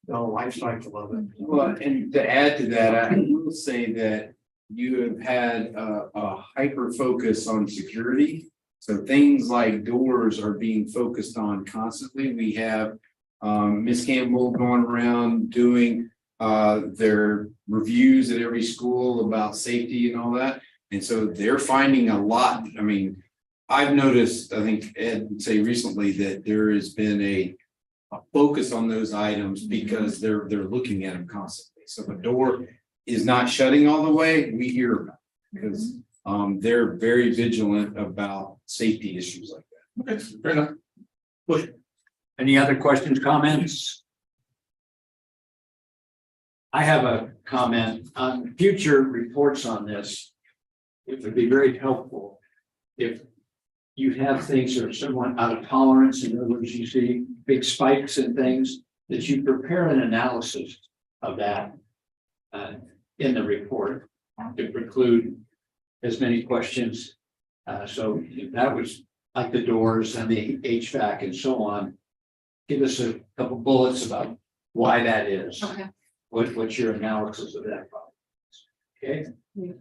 the life cycle of it. Well, and to add to that, I will say that you have had a hyper focus on security. So things like doors are being focused on constantly. We have Ms. Campbell going around doing their reviews at every school about safety and all that. And so they're finding a lot. I mean, I've noticed, I think Ed would say recently that there has been a focus on those items because they're looking at them constantly. So the door is not shutting all the way. We hear about it because they're very vigilant about safety issues like that. Okay, fair enough. Push. Any other questions, comments? I have a comment on future reports on this. It would be very helpful if you have things that are somewhat out of tolerance. In other words, you see big spikes and things, that you prepare an analysis of that in the report to preclude as many questions. So if that was like the doors and the HVAC and so on, give us a couple bullets about why that is. Okay. What's your analysis of that problem? Okay.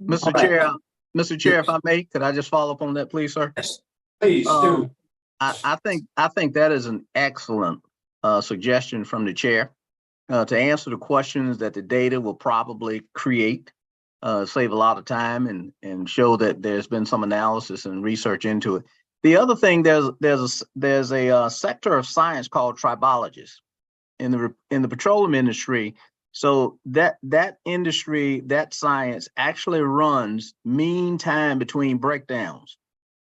Mr. Chair, if I may, could I just follow up on that, please, sir? Yes, please do. I think that is an excellent suggestion from the chair to answer the questions that the data will probably create, save a lot of time and show that there's been some analysis and research into it. The other thing, there's a sector of science called tribologists in the petroleum industry. So that industry, that science actually runs mean time between breakdowns.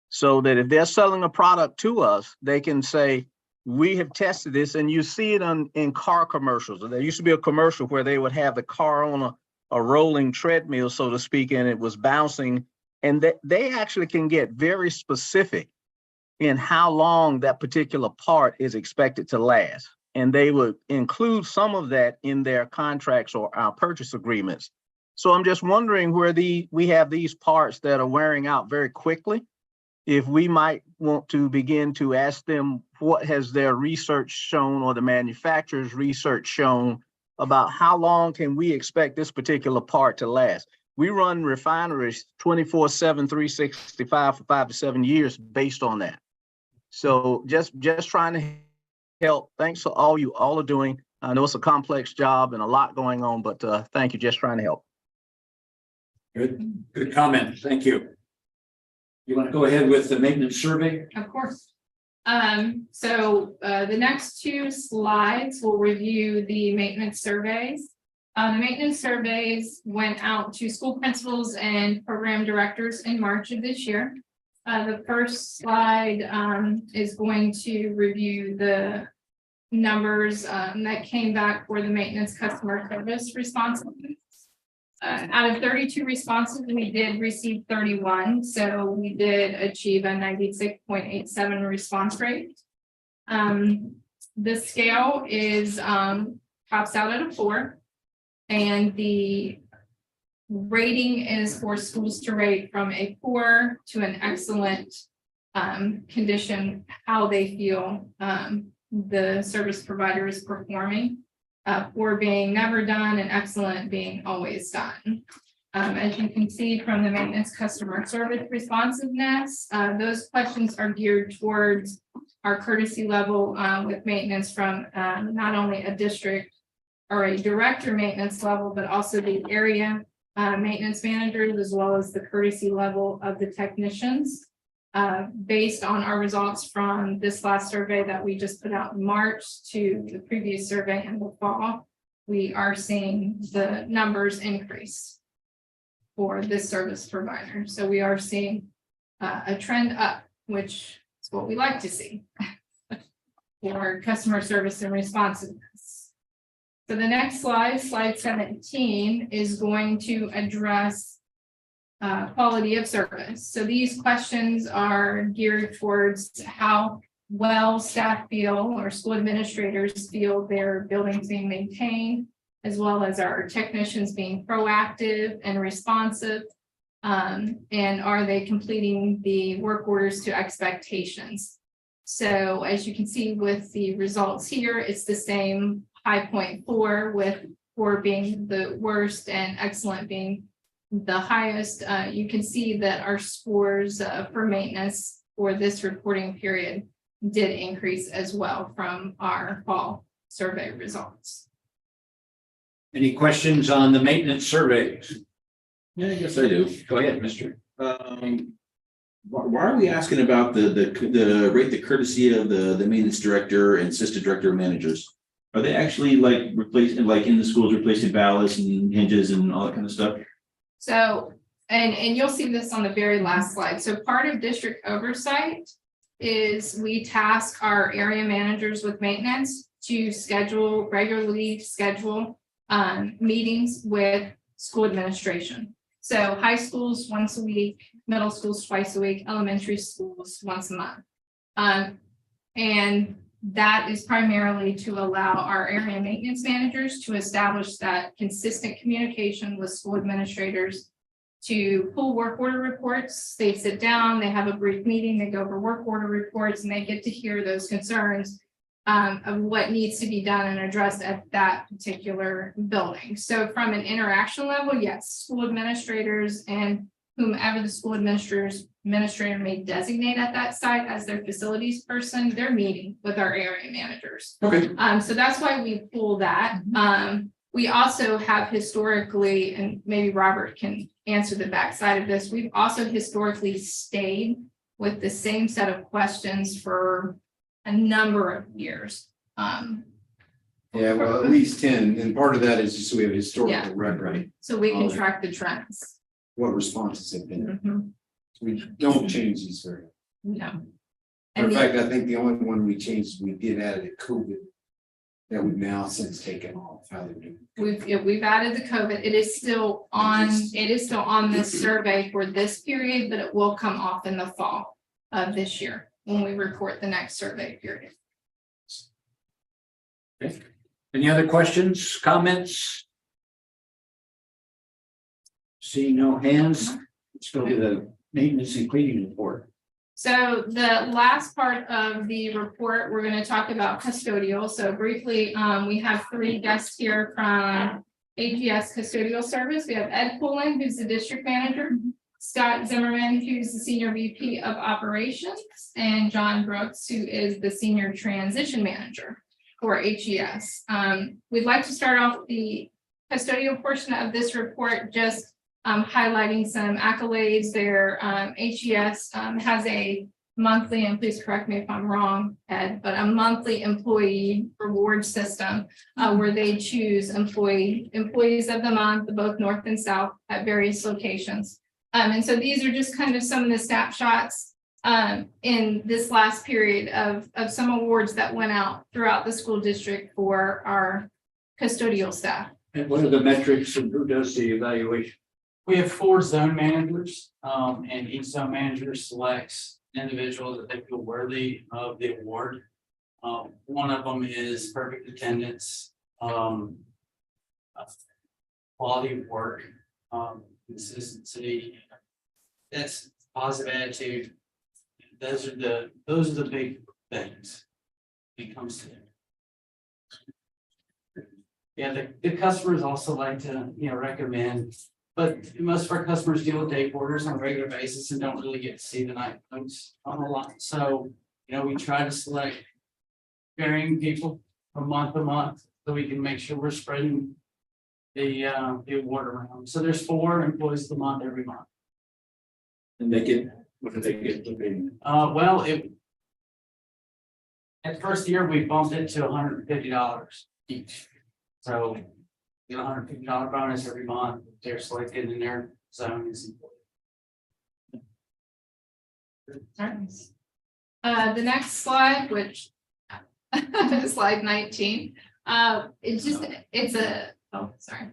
So that if they're selling a product to us, they can say, we have tested this, and you see it in car commercials. There used to be a commercial where they would have the car on a rolling treadmill, so to speak, and it was bouncing. And they actually can get very specific in how long that particular part is expected to last. And they would include some of that in their contracts or our purchase agreements. So I'm just wondering where we have these parts that are wearing out very quickly. If we might want to begin to ask them what has their research shown or the manufacturer's research shown about how long can we expect this particular part to last. We run refineries 24/7, 365 for 5 to 7 years based on that. So just trying to help. Thanks for all you all are doing. I know it's a complex job and a lot going on, but thank you. Just trying to help. Good comment. Thank you. You want to go ahead with the maintenance survey? Of course. So the next two slides will review the maintenance surveys. The maintenance surveys went out to school principals and program directors in March of this year. The first slide is going to review the numbers that came back for the maintenance customer service responses. Out of 32 responses, we did receive 31, so we did achieve a 96.87 response rate. The scale is tops out at a 4, and the rating is for schools to rate from a poor to an excellent condition, how they feel the service provider is performing. Poor being never done and excellent being always done. As you can see from the maintenance customer service responsiveness, those questions are geared towards our courtesy level with maintenance from not only a district or a director maintenance level, but also the area maintenance managers, as well as the courtesy level of the technicians. Based on our results from this last survey that we just put out in March to the previous survey in the fall, we are seeing the numbers increase for this service provider. So we are seeing a trend up, which is what we like to see for customer service and responsiveness. So the next slide, slide 17, is going to address quality of service. So these questions are geared towards how well staff feel or school administrators feel their buildings being maintained, as well as our technicians being proactive and responsive, and are they completing the work orders to expectations. So as you can see with the results here, it's the same high point 4, with 4 being the worst and excellent being the highest. You can see that our scores for maintenance for this reporting period did increase as well from our fall survey results. Any questions on the maintenance surveys? Yeah, I guess I do. Go ahead, Mr. Why are we asking about the rate the courtesy of the maintenance director and assistant director of managers? Are they actually like replacing, like in the schools, replacing ballasts and hinges and all that kind of stuff? So, and you'll see this on the very last slide. So part of district oversight is we task our area managers with maintenance to regularly schedule meetings with school administration. So high schools once a week, middle schools twice a week, elementary schools once a month. And that is primarily to allow our area maintenance managers to establish that consistent communication with school administrators to pull work order reports. They sit down, they have a brief meeting, they go over work order reports, and they get to hear those concerns of what needs to be done and addressed at that particular building. So from an interaction level, yes, school administrators and whomever the school administrator may designate at that site as their facilities person, they're meeting with our area managers. Okay. So that's why we pull that. We also have historically, and maybe Robert can answer the backside of this, we've also historically stayed with the same set of questions for a number of years. Yeah, well, at least 10, and part of that is just so we have a Yeah. historical record, So we can track the trends. what responses have been. Mhm. We don't change these very. No. In And the- fact, I think the only one we changed, we did add a COVID that we've now since taken off, how they're doing. we've added the COVID. It is still on this survey for this period, but it will come off in the fall of this year when we report the next survey period. Any other questions, comments? See no hands. Let's go to the maintenance and cleaning report. So the last part of the report, we're going to talk about custodial. So briefly, we have 3 guests here from AGS Custodial Service. We have Ed Pullen, who's the district manager, Scott Zimmerman, who's the senior VP of operations, and John Brooks, who is the senior transition manager for AGS. We'd like to start off the custodial portion of this report, just highlighting some accolades there. AGS has a monthly, and please correct me if I'm wrong, Ed, but a monthly employee reward system where they choose employees of the month, both north and south at various locations. And so these are just kind of some of the snapshots in this last period of some awards that went out throughout the school district for our custodial staff. And what are the metrics and who does the evaluation? We have 4 zone managers, and each zone manager selects individuals that they feel worthy of the award. One of them is perfect attendance, quality of work, consistency. That's positive attitude. Those are the big things when it comes to it. Yeah, the customers also like to, recommend. But most of our customers deal with day porters on a regular basis and don't really get to see the night folks on a lot. So, we try to select varying people from month to month so we can make sure we're spreading the award around. So there's 4 employees of the month every month. And what do they get? At first year, we bumped it to $150 each. So get $150 bonus every month. They're selected in their zones. The next slide, which slide 19, sorry.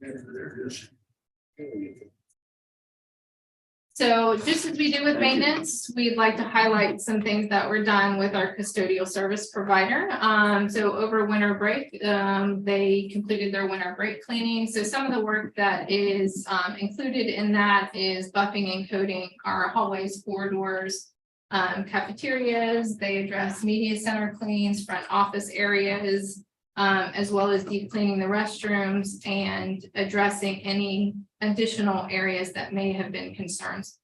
There it is. So just as we do with maintenance, we'd like to highlight some things that were done with our custodial service provider. So over winter break, they completed their winter break cleaning. So some of the work that is included in that is buffing and coating our hallways, corridors, cafeterias. They address media center cleans, front office areas, as well as deep cleaning the restrooms and addressing any additional areas that may have been concerns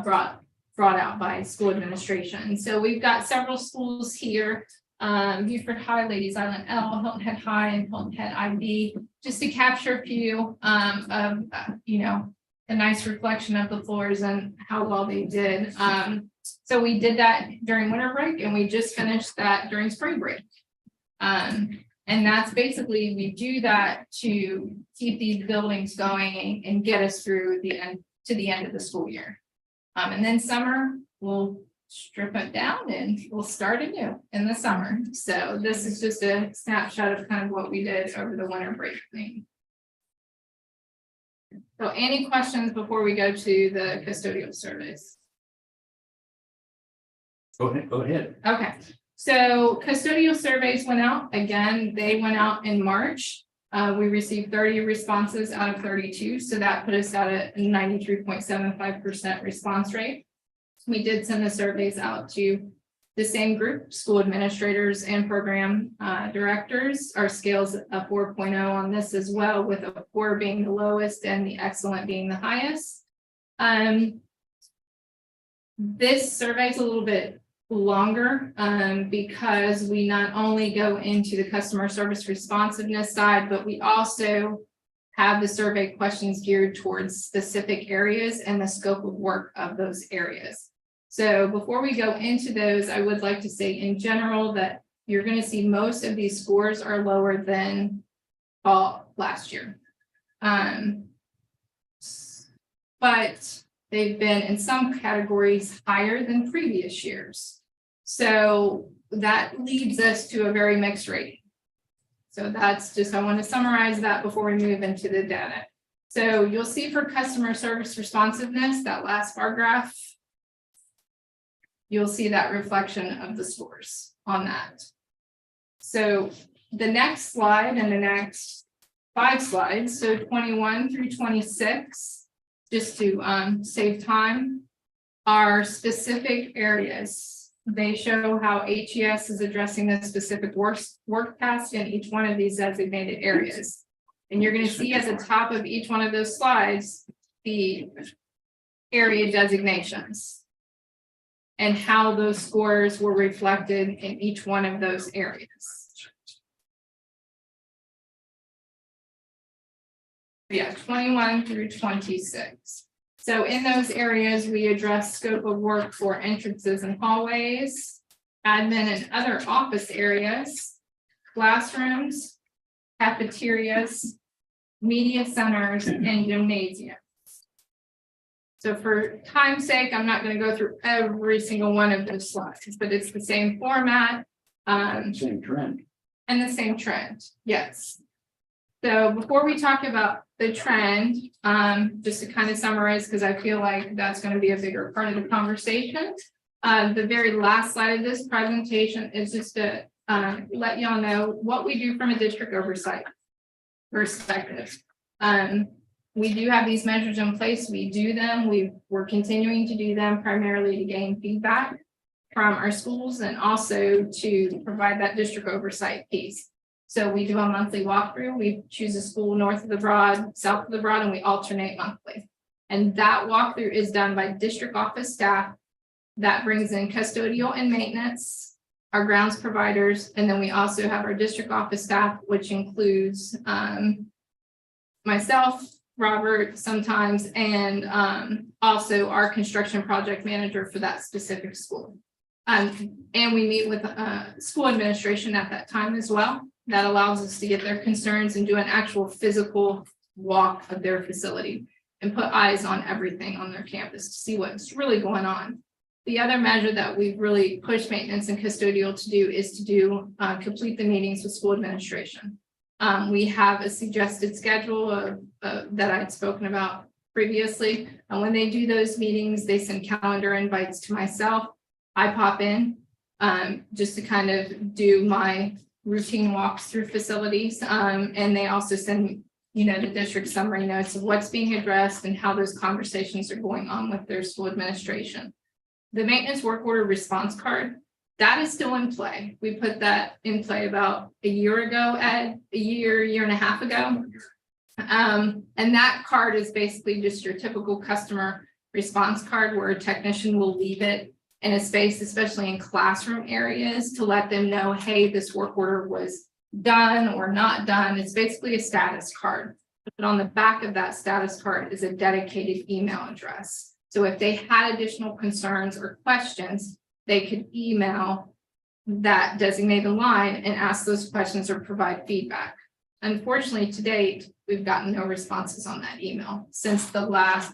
brought brought out by school administration. So we've got several schools here. Beaufort High, Ladies Island L, Hilton Head High, and Hilton Head IB, just to capture a few of a nice reflection of the floors and how well they did. So we did that during winter break, and we just finished that during spring break. And that's basically, we do that to keep these buildings going and get us through the end of the school year. And then summer, we'll strip it down and we'll start anew in the summer. So this is just a snapshot of kind of what we did over the winter break thing. So any questions before we go to the custodial surveys? Go ahead. Okay, so custodial surveys went out again. They went out in March. We received 30 responses out of 32. So that put us at a 93.75% response rate. We did send the surveys out to the same group, school administrators and program directors. Our scale's a 4.0 on this as well, with a 4 being the lowest and the excellent being the highest. This survey is a little bit longer because we not only go into the customer service responsiveness side, but we also have the survey questions geared towards specific areas and the scope of work of those areas. So before we go into those, I would like to say in general that you're going to see most of these scores are lower than fall last year. But they've been in some categories higher than previous years. So that leads us to a very mixed rating. So that's just, I want to summarize that before we move into the data. So you'll see for customer service responsiveness, that last bar graph, you'll see that reflection of the scores on that. So the next slide and the next 5 slides, so 21 through 26, just to save time, are specific areas. They show how HES is addressing the specific work task in each one of these designated areas. And you're going to see at the top of each one of those slides, the area designations and how those scores were reflected in each one of those areas. Yeah, 21 through 26. So in those areas, we address scope of work for entrances and hallways, admin and other office areas, classrooms, cafeterias, media centers, and gymnasiums. So for time's sake, I'm not going to go through every single one of those slides, but it's the same format. Same trend. And the same trend, yes. So before we talk about the trend, just to kind of summarize, because I feel like that's going to be a bigger part of the conversation. The very last slide of this presentation is just to let y'all know what we do from a district oversight perspective. We do have these measures in place. We do them. We're continuing to do them primarily to gain feedback from our schools and also to provide that district oversight piece. So we do a monthly walkthrough. We choose a school north of the Broad, south of the Broad, and we alternate monthly. And that walkthrough is done by district office staff that brings in custodial and maintenance, our grounds providers, and then we also have our district office staff, which includes myself, Robert sometimes, and also our construction project manager for that specific school. And we meet with school administration at that time as well. That allows us to get their concerns and do an actual physical walk of their facility and put eyes on everything on their campus to see what's really going on. The other measure that we've really pushed maintenance and custodial to do is to do complete the meetings with school administration. We have a suggested schedule that I'd spoken about previously. And when they do those meetings, they send calendar invites to myself. I pop in just to kind of do my routine walks through facilities. And they also send, the district summary notes of what's being addressed and how those conversations are going on with their school administration. The maintenance work order response card, that is still in play. We put that in play about a year ago, Ed, a year and a half ago. And that card is basically just your typical customer response card where a technician will leave it in a space, especially in classroom areas, to let them know, hey, this work order was done or not done. It's basically a status card. But on the back of that status card is a dedicated email address. So if they had additional concerns or questions, they could email that designated line and ask those questions or provide feedback. Unfortunately, to date, we've gotten no responses on that email since the last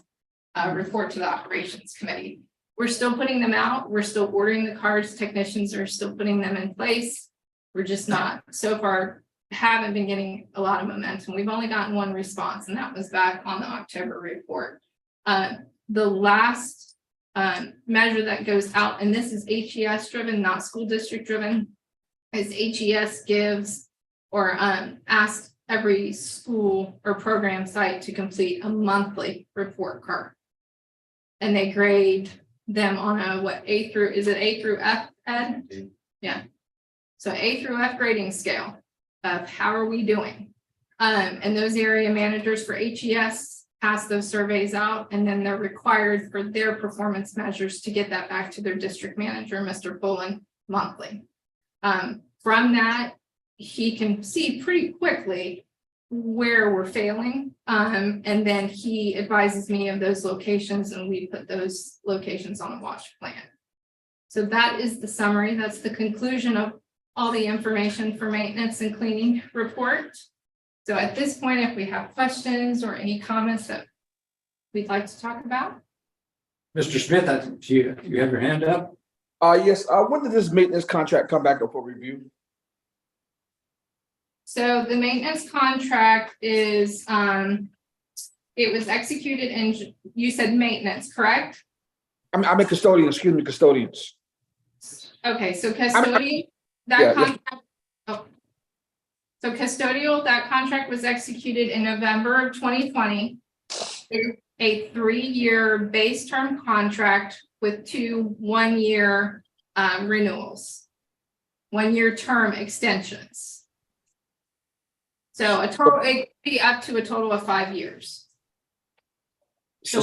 report to the operations committee. We're still putting them out. We're still ordering the cards. Technicians are still putting them in place. We're just not, so far, haven't been getting a lot of momentum. We've only gotten one response, and that was back on the October report. The last measure that goes out, and this is HES driven, not school district driven, is HES gives or asks every school or program site to complete a monthly report card. And they grade them on a A through F, Ed? Yeah. So A through F grading scale of how are we doing? And those area managers for HES pass those surveys out, and then they're required for their performance measures to get that back to their district manager, Mr. Bullen, monthly. From that, he can see pretty quickly where we're failing. And then he advises me of those locations, and we put those locations on a watch plan. So that is the summary. That's the conclusion of all the information for maintenance and cleaning report. So at this point, if we have questions or any comments that we'd like to talk about. Mr. Smith, you have your hand up? Yes, when did this maintenance contract come back up for review? So the maintenance contract is, it was executed in, you said maintenance, correct? I'm a custodian, excuse me, custodians. Okay, so custodian, contract. Oh. So custodial, that contract was executed in November of 2020. It's a 3-year base term contract with 2 1-year renewals, 1-year term extensions. So it could be up to a total of 5 years. So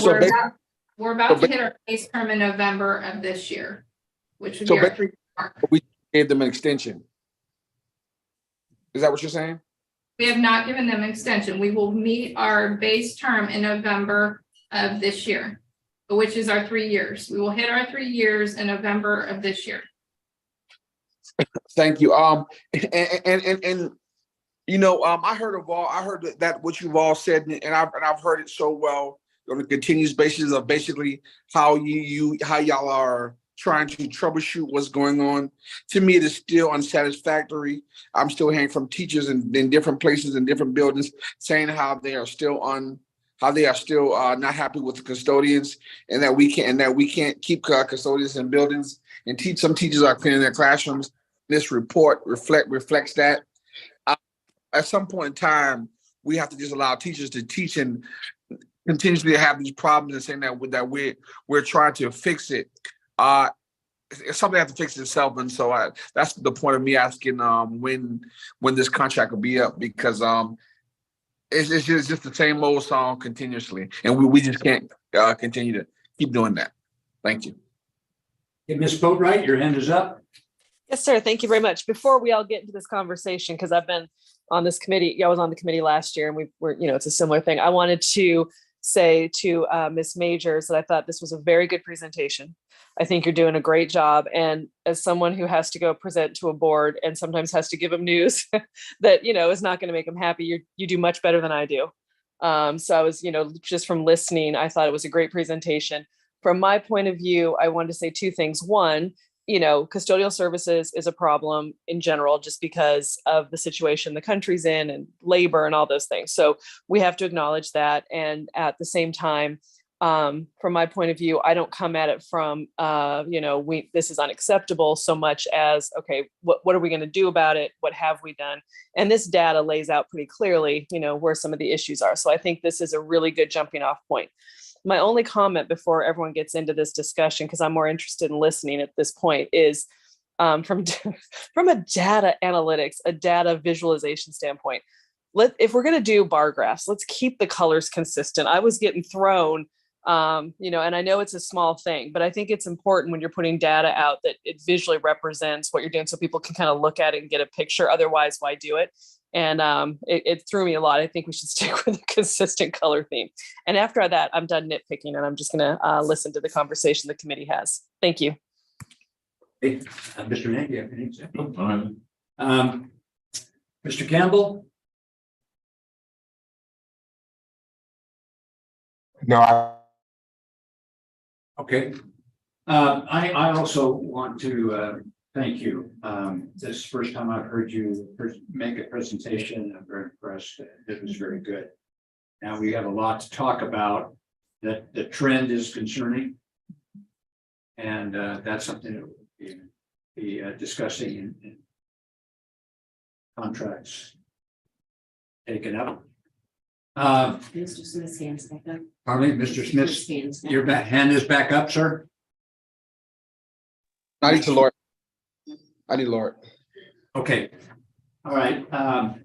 we're about to hit our base term in November of this year, which would be our 3-year mark. We gave them an extension. Is that what you're saying? We have not given them an extension. We will meet our base term in November of this year, which is our 3 years. We will hit our 3 years in November of this year. Thank you. And you know, I heard that what you've all said, and I've heard it so well on a continuous basis of basically how y'all are trying to troubleshoot what's going on. To me, it is still unsatisfactory. I'm still hearing from teachers in different places and different buildings saying how they are still not happy with the custodians, and that we can't keep custodians in buildings, and some teachers are cleaning their classrooms. This report reflects that. At some point in time, we have to just allow teachers to teach and continuously have these problems and saying that we're trying to fix it. It's something that has to fix itself, and so that's the point of me asking when this contract will be up, because it's just the same old song continuously, and we just can't continue to keep doing that. Thank you. Hey, Ms. Boatright, your hand is up. Yes, sir. Thank you very much. Before we all get into this conversation, because I've been on this committee, I was on the committee last year, and we were, it's a similar thing. I wanted to say to Ms. Majors that I thought this was a very good presentation. I think you're doing a great job. And as someone who has to go present to a board and sometimes has to give them news that, is not going to make them happy, you do much better than I do. So I was, just from listening, I thought it was a great presentation. From my point of view, I wanted to say 2 things. One, custodial services is a problem in general, just because of the situation the country's in and labor and all those things. So we have to acknowledge that. And at the same time, from my point of view, I don't come at it from, this is unacceptable so much as, okay, what are we going to do about it? What have we done? And this data lays out pretty clearly, where some of the issues are. So I think this is a really good jumping off point. My only comment before everyone gets into this discussion, because I'm more interested in listening at this point, is from a data analytics, a data visualization standpoint. If we're going to do bar graphs, let's keep the colors consistent. I was getting thrown And I know it's a small thing, but I think it's important when you're putting data out that it visually represents what you're doing so people can kind of look at it and get a picture. Otherwise, why do it? And it threw me a lot. I think we should stick with a consistent color theme. And after that, I'm done nitpicking and I'm just going to listen to the conversation the committee has. Thank you. Hey, Mr. Nagy, you have anything to say? All right. Mr. Campbell? No, Okay. I also want to thank you. This is the first time I've heard you make a presentation. I'm very impressed. It was very good. Now we have a lot to talk about. That the trend is concerning. And that's something that we'll be discussing in contracts taken up. Mr. Smith's hands back up. Pardon me, Mr. Smith's, hands back your hand is back up, sir? I need to lower. I need to lower. Okay, all right. I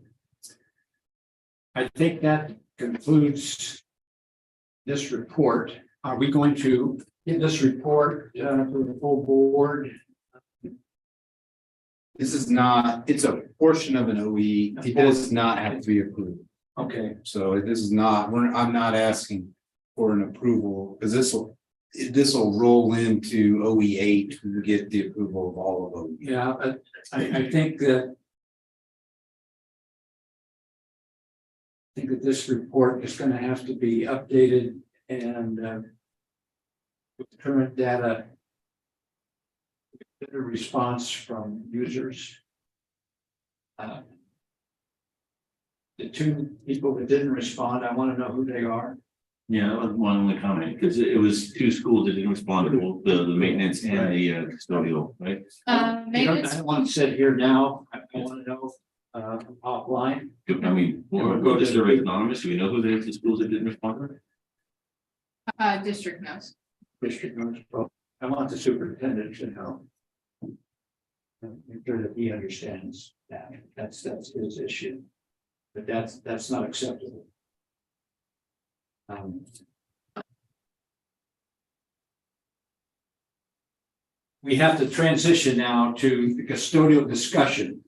think that concludes this report. Are we going to get this report for the full board? This is not, it's a portion of an OE. It does not have to be approved. Okay, So this is not, I'm not asking for an approval, because this will roll into OE8 to get the approval of all of them. yeah, but I think that this report is going to have to be updated and with the current data, get a response from users. The two people that didn't respond, I want to know who they are. Yeah, that was one only comment, because it was two schools that didn't respond to the maintenance and the custodial, right? I Maintenance, don't want to sit here now. I want to know offline. I mean, we'll go to survey anonymous, do we know who the schools that didn't respond? district knows. District knows, well, I want the superintendent to know. I'm sure that he understands that. That's his issue. But that's not acceptable. We have to transition now to the custodial discussion.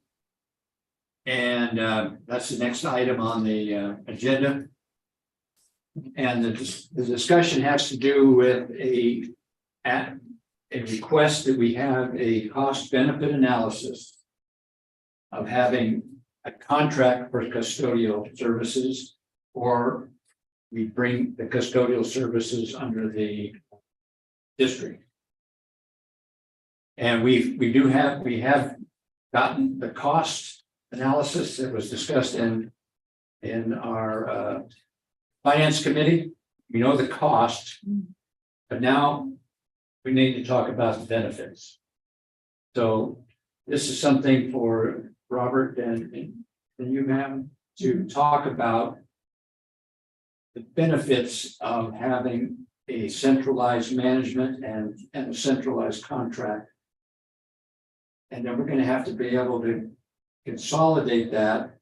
And that's the next item on the agenda. And the discussion has to do with a request that we have a cost benefit analysis of having a contract for custodial services, or we bring the custodial services under the district. And we have gotten the cost analysis that was discussed in our finance committee. We know the cost, but now we need to talk about the benefits. So this is something for Robert and you, ma'am, to talk about the benefits of having a centralized management and a centralized contract. And then we're going to have to be able to consolidate that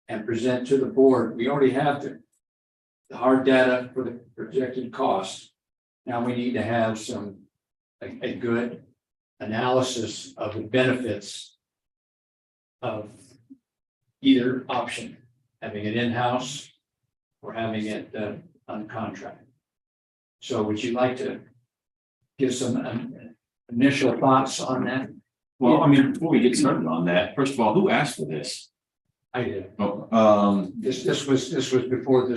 and present to the board. We already have the hard data for the projected costs. Now we need to have a good analysis of the benefits of either option, having it in-house or having it on contract. So would you like to give some initial thoughts on that? Well, I mean, before we get started on that, first of all, who asked for this? I did. Oh, This was before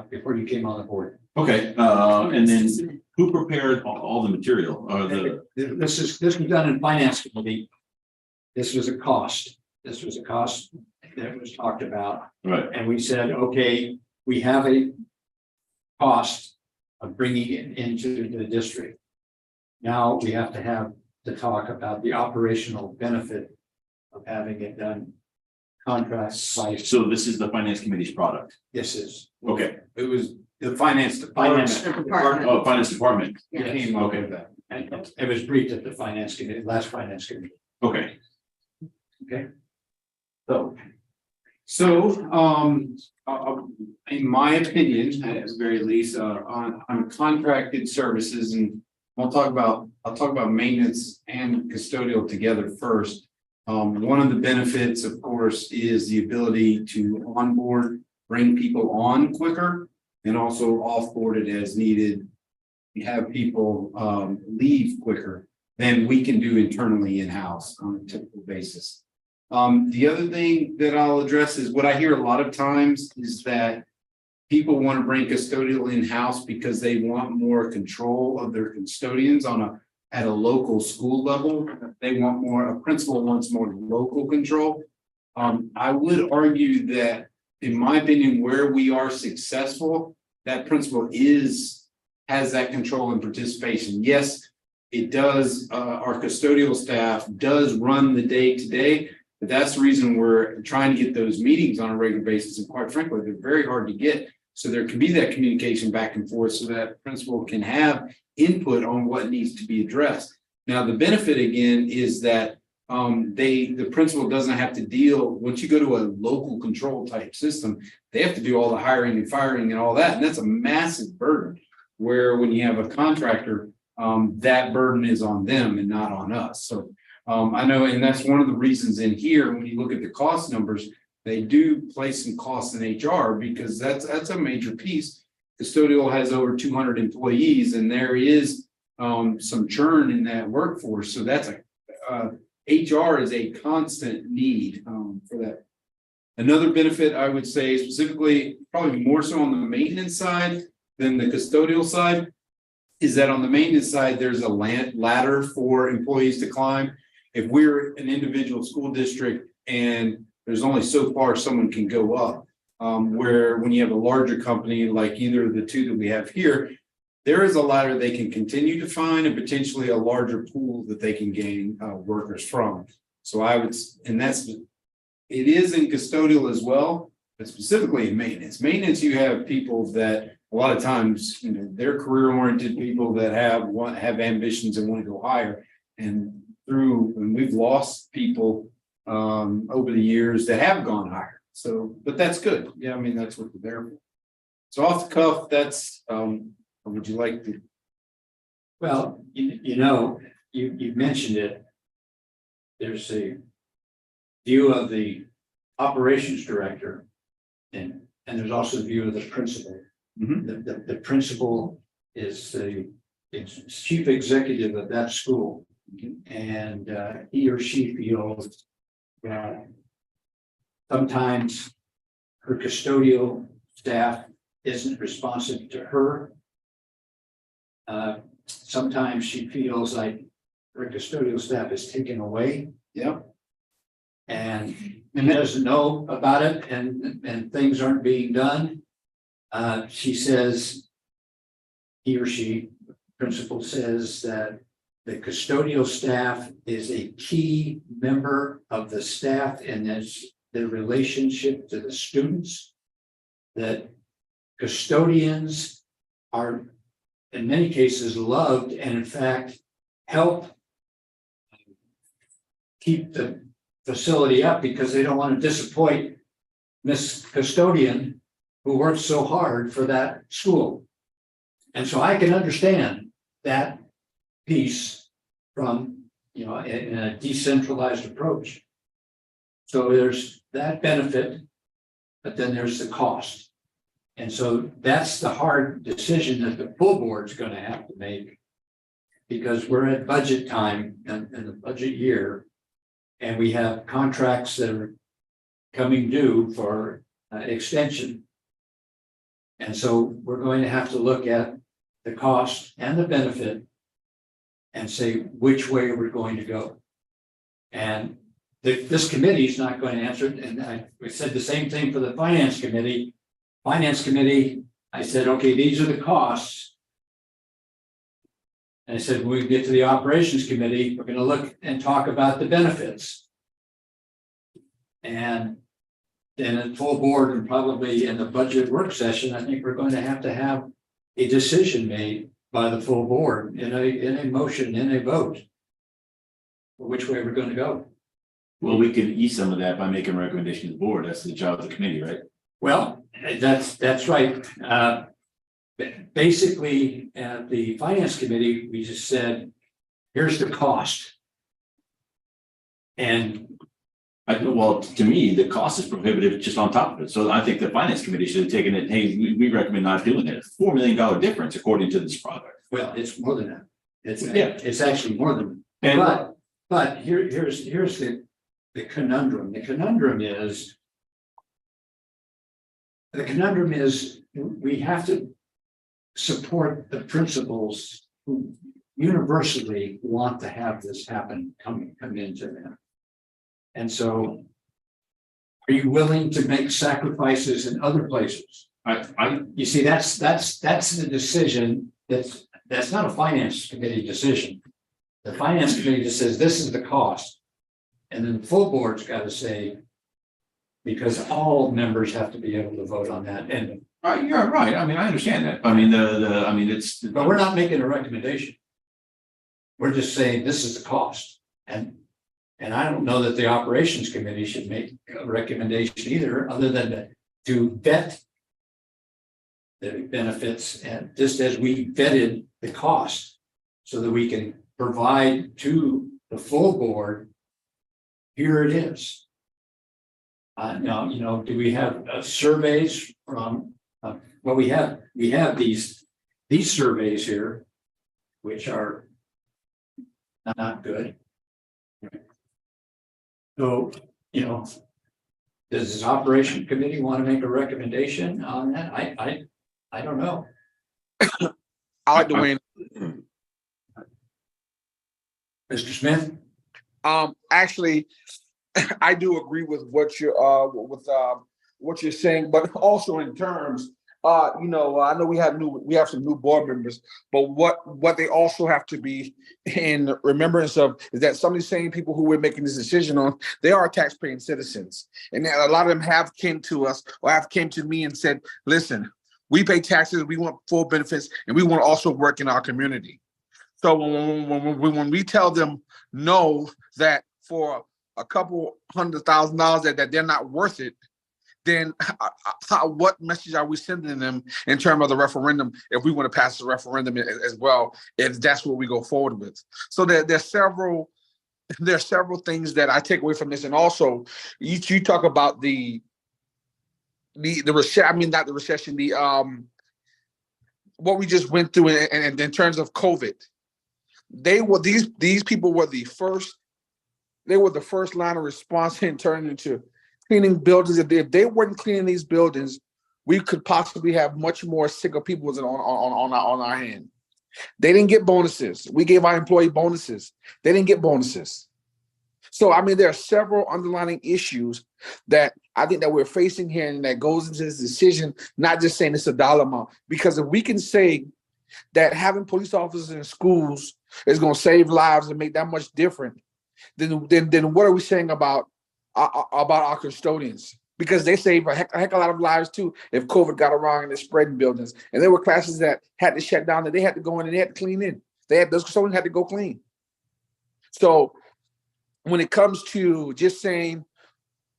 before you came on the board. okay, and then who prepared all the material or This was done in finance committee. This was a cost. This was a cost that was talked about. right, And we said, okay, we have a cost of bringing it into the district. Now we have to talk about the operational benefit of having it done contracts like so this is the finance committee's product, this is. okay, It was the finance Finance department. Department. oh, finance department, Yeah. Came up with that. And it was briefed at the finance committee, last finance committee. okay. Okay. So, in my opinion, at the very least, on contracted services, and I'll talk about maintenance and custodial together first. One of the benefits, of course, is the ability to onboard, bring people on quicker, and also offboard it as needed. We have people leave quicker than we can do internally in-house on a typical basis. The other thing that I'll address is what I hear a lot of times is that people want to bring custodial in-house because they want more control of their custodians at a local school level. They want more, a principal wants more local control. I would argue that, in my opinion, where we are successful, that principal has that control and participation. Yes, it does, our custodial staff does run the day-to-day, but that's the reason we're trying to get those meetings on a regular basis. And quite frankly, they're very hard to get. So there can be that communication back and forth so that principal can have input on what needs to be addressed. Now, the benefit again is that the principal doesn't have to deal, once you go to a local control type system, they have to do all the hiring and firing and all that. And that's a massive burden, where when you have a contractor, that burden is on them and not on us. So I know, and that's one of the reasons in here, when you look at the cost numbers, they do place some costs in HR because that's a major piece. Custodial has over 200 employees, and there is some churn in that workforce. So that's HR is a constant need for that. Another benefit I would say, specifically, probably more so on the maintenance side than the custodial side, is that on the maintenance side, there's a ladder for employees to climb. If we're an individual school district and there's only so far someone can go up, where when you have a larger company like either of the two that we have here, there is a ladder they can continue to find and potentially a larger pool that they can gain workers from. So I would, and that's, it is in custodial as well, but specifically in maintenance. Maintenance, you have people that a lot of times, you know, they're career-oriented people that have ambitions and want to go higher. And we've lost people over the years that have gone higher. So, but that's good. Yeah, I mean, that's what they're there for. So off the cuff, that's, would you like to? Well, you mentioned it. There's a view of the operations director, and there's also the view of the principal. Mm-hmm. The principal is the chief executive of that school, and he or she feels that sometimes her custodial staff isn't responsive to her. Sometimes she feels like her custodial staff is taken away. Yep. And doesn't know about it, and things aren't being done. She says, he or she, principal says that the custodial staff is a key member of the staff and that's the relationship to the students. That custodians are in many cases loved and in fact help keep the facility up because they don't want to disappoint Miss Custodian who works so hard for that school. And so I can understand that piece from, in a decentralized approach. So there's that benefit, but then there's the cost. And so that's the hard decision that the full board's going to have to make, because we're at budget time and the budget year, and we have contracts that are coming due for extension. And so we're going to have to look at the cost and the benefit and say which way we're going to go. And this committee is not going to answer it. And we said the same thing for the finance committee. Finance committee, I said, okay, these are the costs. And I said, when we get to the operations committee, we're going to look and talk about the benefits. And then at full board and probably in the budget work session, I think we're going to have a decision made by the full board in a motion, in a vote, for which way we're going to go. Well, we can ease some of that by making a recommendation to the board. That's the job of the committee, right? Well, That's right. Basically, at the finance committee, we just said, here's the cost. And Well, to me, the cost is prohibitive just on top of it. So I think the finance committee should have taken it, hey, we recommend not doing it. $4 million difference according to this product. well, it's more than that. Yeah. It's actually more than, And but here's the conundrum. The conundrum is we have to support the principals who universally want to have this happen, come into them. And so are you willing to make sacrifices in other places? You see, that's the decision. That's not a finance committee decision. The finance committee just says, this is the cost. And then the full board's got to say, because all members have to be able to vote on that. And you're right. I mean, I understand that. I mean, it's. but we're not making a recommendation. We're just saying this is the cost. And I don't know that the operations committee should make a recommendation either, other than to vet the benefits, and just as we vetted the cost, so that we can provide to the full board, here it is. Now, do we have surveys from, well, we have these surveys here, which are not good. So, does this operation committee want to make a recommendation on that? I don't know. I like the way, Mr. Smith? actually, I do agree with what you're what you're saying, but also in terms, I know we have some new board members, but what they also have to be in remembrance of is that some of these same people who we're making this decision on, they are taxpaying citizens, and a lot of them have came to us or have came to me and said, listen, we pay taxes, we want full benefits, and we want to also work in our community. So when we tell them no, that for a couple $100,000 that they're not worth it, then what message are we sending them in terms of the referendum if we want to pass the referendum as well, if that's what we go forward with? So there's several things that I take away from this. And also you talk about the recession, I mean, not the recession, what we just went through and in terms of COVID. These people were the first line of response in turning into cleaning buildings. If they weren't cleaning these buildings, we could possibly have much more sicker people on our hand. They didn't get bonuses. We gave our employee bonuses. They didn't get bonuses. So, I mean, there are several underlying issues that I think that we're facing here, and that goes into this decision, not just saying it's a dollar amount. Because if we can say that having police officers in schools is going to save lives and make that much different, then what are we saying about our custodians? Because they save a heck of a lot of lives too if COVID got around and it spread in buildings. And there were classes that had to shut down, that they had to go in and they had to clean in. Those custodians had to go clean. So when it comes to just saying,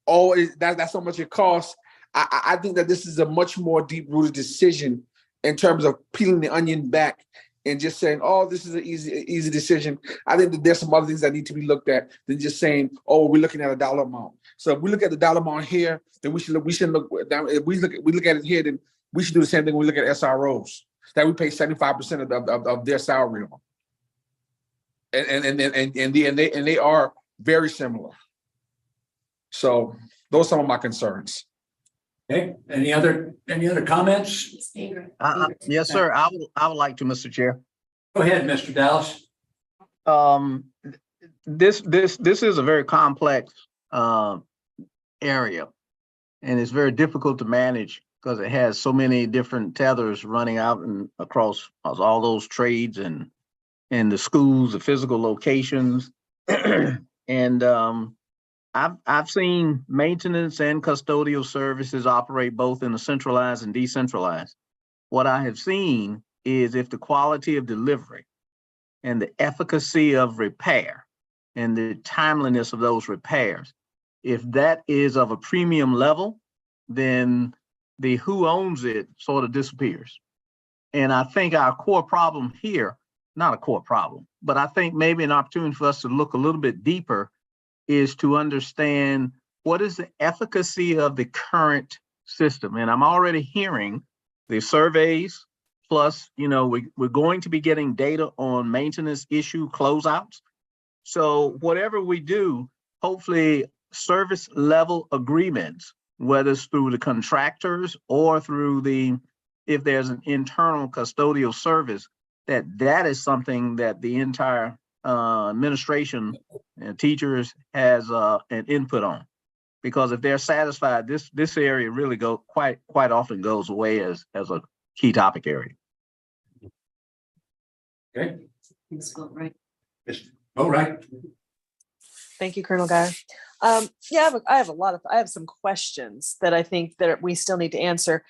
oh, that's how much it costs, I think that this is a much more deep-rooted decision in terms of peeling the onion back and just saying, oh, this is an easy decision. I think that there's some other things that need to be looked at than just saying, oh, we're looking at a dollar amount. So if we look at the dollar amount here, then we should look down. If we look at it here, then we should do the same thing when we look at SROs that we pay 75% of their salary on. And they are very similar. So those are some of my concerns. Okay, any other comments? Yes, sir. I would like to, Mr. Chair. Go ahead, Mr. Dallas. This is a very complex area, and it's very difficult to manage because it has so many different tethers running out and across all those trades and the schools, the physical locations. And I've seen maintenance and custodial services operate both in a centralized and decentralized. What I have seen is if the quality of delivery and the efficacy of repair and the timeliness of those repairs, if that is of a premium level, then the who owns it sort of disappears. And I think our core problem here, not a core problem, but I think maybe an opportunity for us to look a little bit deeper is to understand what is the efficacy of the current system. And I'm already hearing the surveys, plus, we're going to be getting data on maintenance issue closeouts. So whatever we do, hopefully service level agreements, whether it's through the contractors or through if there's an internal custodial service, that is something that the entire administration and teachers has an input on. Because if they're satisfied, this area really quite often goes away as a key topic area. Okay. Right. All right. Thank you, Colonel Guy. Yeah, I have some questions that I think that we still need to answer.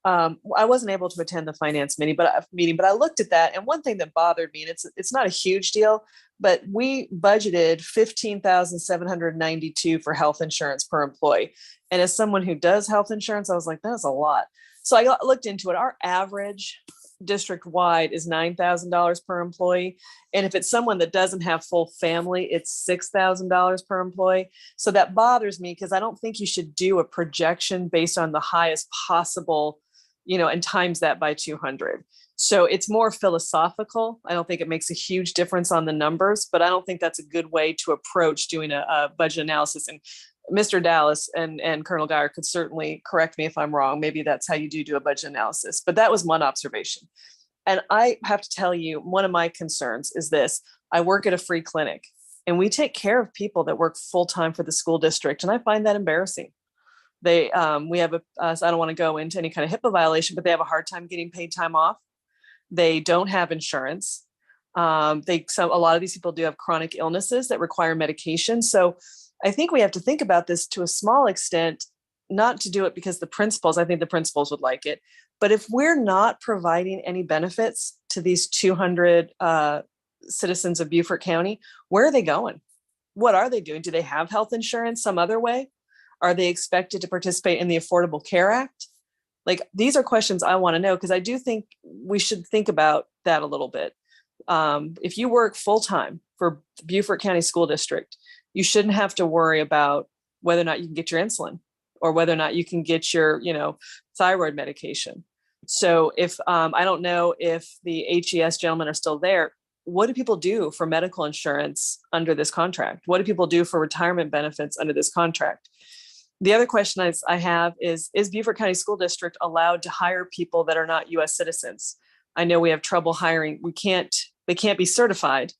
I wasn't able to attend the finance meeting, but I looked at that, and one thing that bothered me, and it's not a huge deal, but we budgeted $15,792 for health insurance per employee. And as someone who does health insurance, I was like, that's a lot. So I looked into it. Our average district-wide is $9,000 per employee. And if it's someone that doesn't have full family, it's $6,000 per employee. So that bothers me because I don't think you should do a projection based on the highest possible, and times that by 200. So it's more philosophical. I don't think it makes a huge difference on the numbers, but I don't think that's a good way to approach doing a budget analysis. And Mr. Dallas and Colonel Geyer could certainly correct me if I'm wrong. Maybe that's how you do a budget analysis, but that was one observation. And I have to tell you, one of my concerns is this. I work at a free clinic and we take care of people that work full-time for the school district. And I find that embarrassing. We have I don't want to go into any kind of HIPAA violation, but they have a hard time getting paid time off. They don't have insurance. A lot of these people do have chronic illnesses that require medication. So I think we have to think about this to a small extent, not to do it because I think the principals would like it. But if we're not providing any benefits to these 200 citizens of Beaufort County, where are they going? What are they doing? Do they have health insurance some other way? Are they expected to participate in the Affordable Care Act? Like, these are questions I want to know, because I do think we should think about that a little bit. If you work full-time for Beaufort County School District, you shouldn't have to worry about whether or not you can get your insulin or whether or not you can get your, thyroid medication. So if I don't know if the HES gentlemen are still there, what do people do for medical insurance under this contract? What do people do for retirement benefits under this contract? The other question I have is Beaufort County School District allowed to hire people that are not U.S. citizens? I know we have trouble hiring. They can't be certified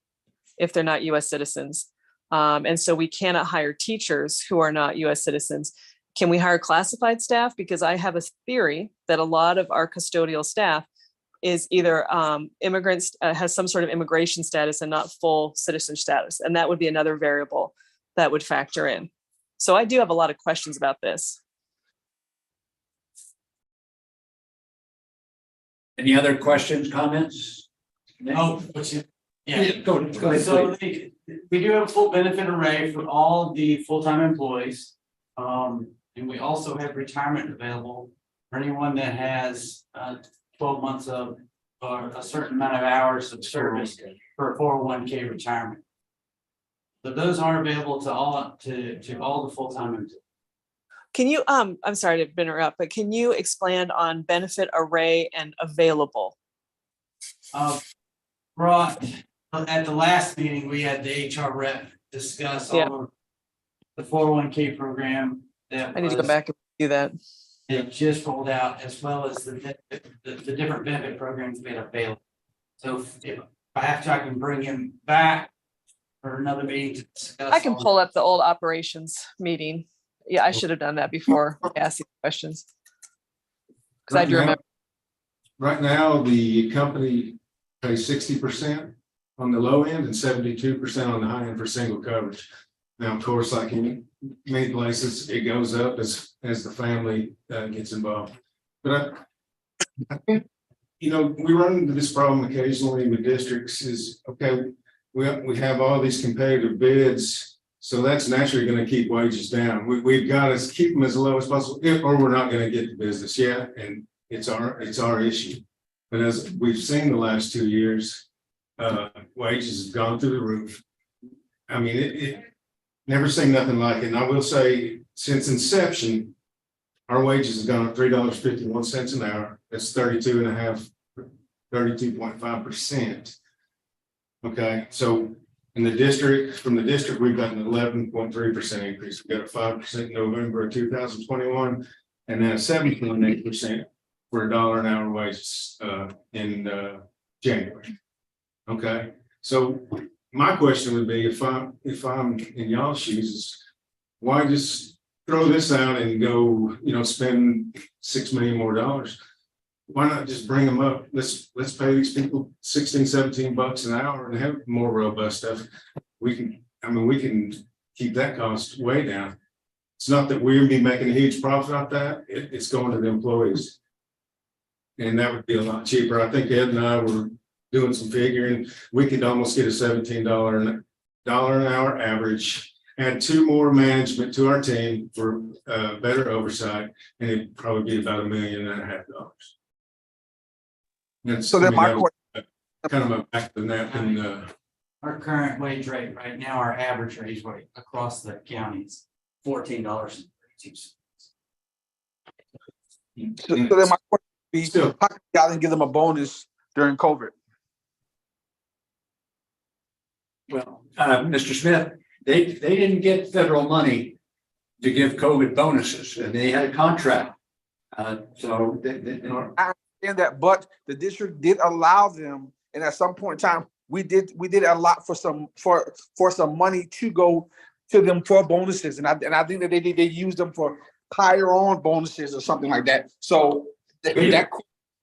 if they're not U.S. citizens. And so we cannot hire teachers who are not U.S. citizens. Can we hire classified staff? Because I have a theory that a lot of our custodial staff is either immigrants, has some sort of immigration status and not full citizen status. And that would be another variable that would factor in. So I do have a lot of questions about this. Any other questions, comments? Oh, yeah. Go ahead. So we do have a full benefit array for all the full-time employees. And we also have retirement available for anyone that has 12 months of or a certain amount of hours of service for a 401k retirement. So those are available to all the full-time employees. Can you, I'm sorry to interrupt, but can you expand on benefit array and available? Brought at the last meeting, we had the HR rep discuss all of the 401k program that I need to go back and do that. It just rolled out, as well as the different benefit programs made available. So if I have to, I can bring him back for another meeting to discuss. I can pull up the old operations meeting. Yeah, I should have done that before asking questions. Because I do remember. Right now, the company pays 60% on the low end and 72% on the high end for single coverage. Now, of course, like in many places, it goes up as the family gets involved. But I think, we run into this problem occasionally with districts is, okay, we have all these competitive bids. So that's naturally gonna keep wages down. We've got to keep them as low as possible, or we're not gonna get the business yet, and it's our issue. But as we've seen the last 2 years, wages have gone through the roof. I mean, it never seen nothing like it. And I will say, since inception, our wages have gone up $3.51 an hour. That's 32.5%. Okay, so in the district, from the district, we've got an 11.3% increase. We got a 5% in November of 2021, and then a 7.8% for $1 an hour wages in January. Okay, so my question would be, if I'm in y'all's shoes, is why just throw this out and go, spend $6 million more? Why not just bring them up? Let's pay these people $16-17 an hour and have more robust stuff. We can keep that cost way down. It's not that we're gonna be making a huge profit off that. It's going to the employees. And that would be a lot cheaper. I think Ed and I were doing some figuring. We could almost get a $17 an hour average. Add 2 more management to our team for better oversight, and it'd probably be about $1.5 million. That's, So then my kind of a back to the napkin. Our current wage rate right now, our average wage rate across the counties, $14.32. So then my question would be, Still. how come y'all didn't give them a bonus during COVID? Well, Mr. Smith, they didn't get federal money to give COVID bonuses, and they had a contract. So I understand that, but the district did allow them, and at some point in time, we did a lot for some money to go to them for bonuses, and I think that they used them for higher on bonuses or something like that. So that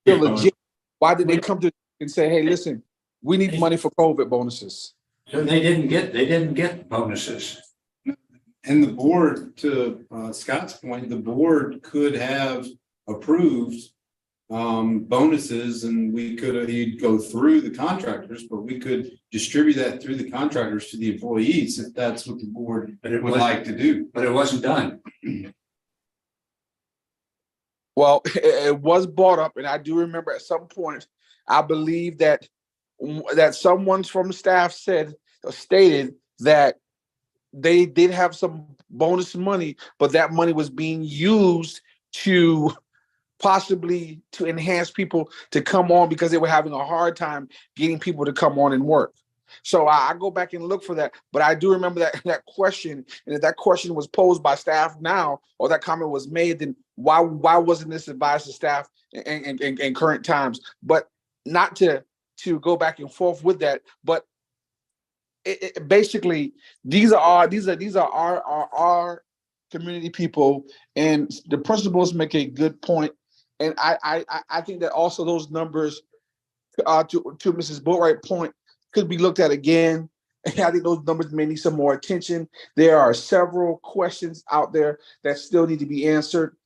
legit. Why did they come to and say, hey, listen, we need money for COVID bonuses? So they didn't get bonuses. And the board, to Scott's point, the board could have approved bonuses, and he'd go through the contractors, but we could distribute that through the contractors to the employees if that's what the board would like to do. But it wasn't done. Well, it was brought up, and I do remember at some point, I believe that someone from the staff stated that they did have some bonus money, but that money was being used to possibly to enhance people to come on because they were having a hard time getting people to come on and work. So I go back and look for that, but I do remember that question, and if that question was posed by staff now, or that comment was made, then why wasn't this advised to staff in current times? But not to go back and forth with that, but basically these are our community people, and the principals make a good point, and I think that also those numbers to Mrs. Boatwright's point could be looked at again. And I think those numbers may need some more attention. There are several questions out there that still need to be answered.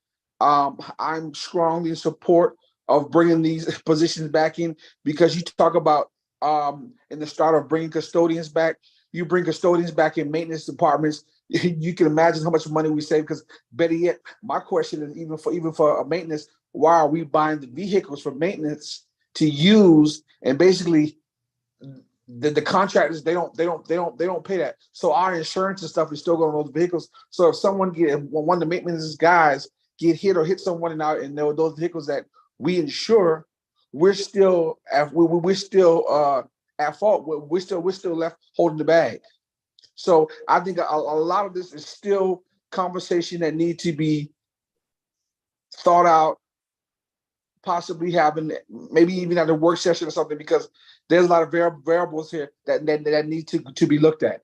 I'm strongly in support of bringing these positions back in, because you talk about in the start of bringing custodians back. You bring custodians back in maintenance departments, you can imagine how much money we save. Because better yet, my question is, even for maintenance, why are we buying the vehicles for maintenance to use? And basically, the contractors, they don't pay that. So our insurance and stuff is still going on those vehicles. So if someone one of the maintenance guys get hit or hit someone in those vehicles that we insure, we're still at fault. We're still left holding the bag. So I think a lot of this is still conversation that need to be thought out, possibly having maybe even at a work session or something, because there's a lot of variables here that need to be looked at.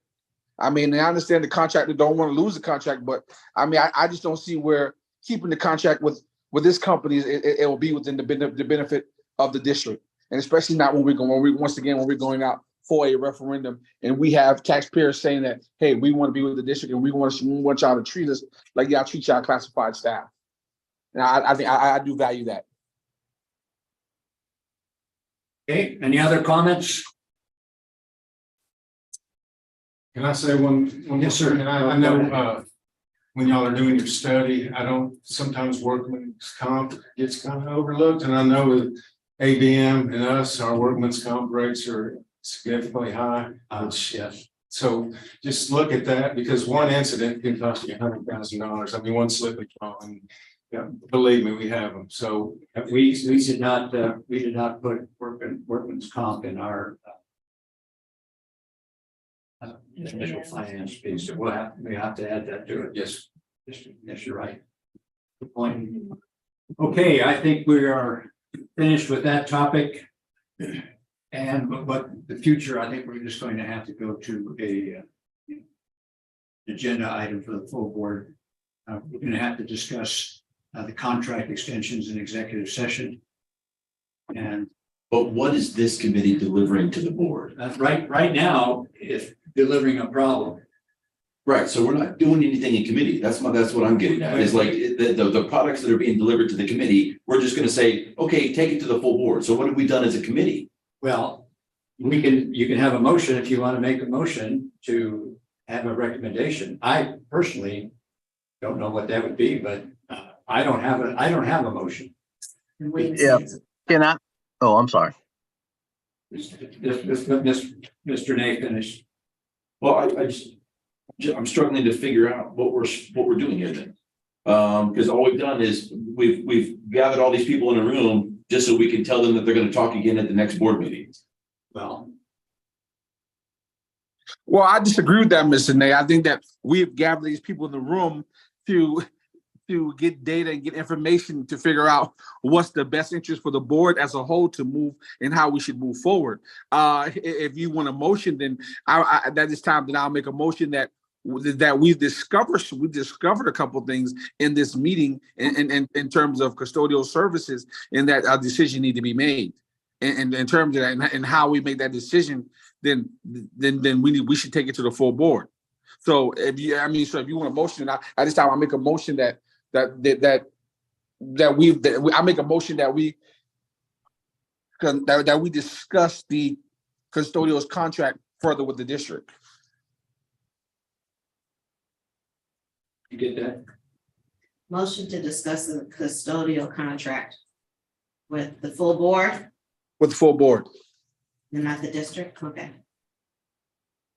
I mean, I understand the contractor don't want to lose the contract, but I mean, I just don't see where keeping the contract with this company it will be within the benefit of the district, and especially not when we're going out for a referendum and we have taxpayers saying that, hey, we want to be with the district and we want y'all to treat us like y'all treat y'all classified staff. And I think I do value that. Okay, any other comments? Can I say one? Yes, sir. And I know, when y'all are doing your study, I don't, sometimes workman's comp gets kind of overlooked, and I know with ABM and us, our workman's comp rates are significantly high. Yes. So just look at that, because one incident can cost you $100,000. I mean, one slip and fall, and yeah, believe me, we have them. So We did not put workman's comp in our initial finance piece, so we have to add that to it. yes, Yes, you're right. Good point. Okay, I think we are finished with that topic. And but the future, I think we're just going to have to go to a agenda item for the full board. We're going to have to discuss the contract extensions in executive session. And But what is this committee delivering to the board? right now, it's delivering a problem. Right, so we're not doing anything in committee. That's what I'm getting at, is like the products that are being delivered to the committee, we're just gonna say, okay, take it to the full board. So what have we done as a committee? Well, you can have a motion if you want to make a motion to have a recommendation. I personally don't know what that would be, but I don't have a motion. Yeah. Can I? Oh, I'm sorry. Mr. Nay finished. Well, I'm struggling to figure out what we're doing here then. Because all we've done is we've gathered all these people in a room just so we can tell them that they're gonna talk again at the next board meeting. Well, I disagree with that, Mr. Nay. I think that we've gathered these people in the room to get data and get information to figure out what's the best interest for the board as a whole to move and how we should move forward. If you want a motion, then at this time, then I'll make a motion that we've discovered a couple of things in this meeting in terms of custodial services, and that a decision need to be made. And in terms of that and how we make that decision, then we should take it to the full board. So if you want a motion, at this time I make a motion that we discuss the custodial's contract further with the district. You get that? Motion to discuss the custodial contract with the full board With the full board. and not the district, okay.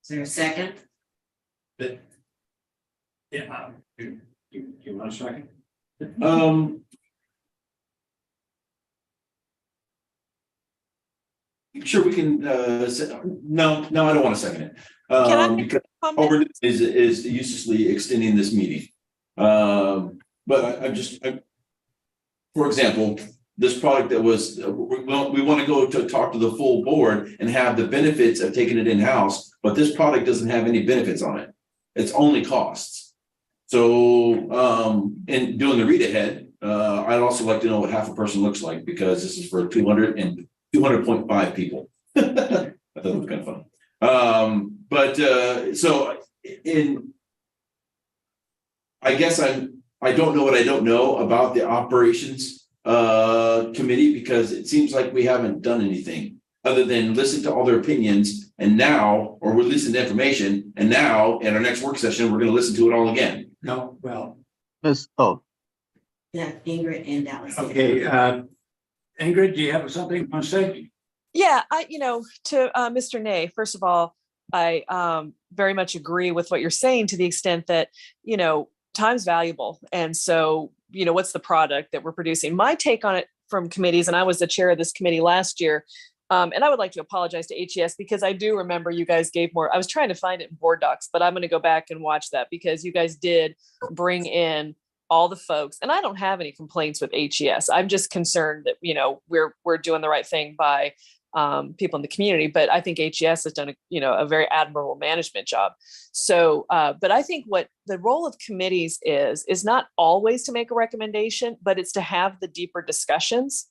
Is there a second? Yeah. You want a second? Sure, we can, no, I don't want to second it. Can I make Because a all comment? we're doing is uselessly extending this meeting. But for example, this product that was, we want to go to talk to the full board and have the benefits of taking it in-house, but this product doesn't have any benefits on it. It's only costs. So, in doing the read ahead, I'd also like to know what half a person looks like, because this is for 200.5 people. I thought it was kind of fun. So I guess I don't know what I don't know about the operations committee, because it seems like we haven't done anything other than listen to all their opinions, and now, or we're listening to information, and now in our next work session, we're going to listen to it all again. No, well, Yeah, Ingrid and Dallas. okay. Ingrid, do you have something you want to say? Yeah, to Mr. Nay, first of all, I very much agree with what you're saying, to the extent that, time's valuable. And so, what's the product that we're producing? My take on it from committees, and I was the chair of this committee last year, and I would like to apologize to HES, because I do remember you guys gave more. I was trying to find it in board docs, but I'm going to go back and watch that, because you guys did bring in all the folks, and I don't have any complaints with HES. I'm just concerned that, we're doing the right thing by people in the community, but I think HES has done a very admirable management job. So, but I think what the role of committees is not always to make a recommendation, but it's to have the deeper discussions,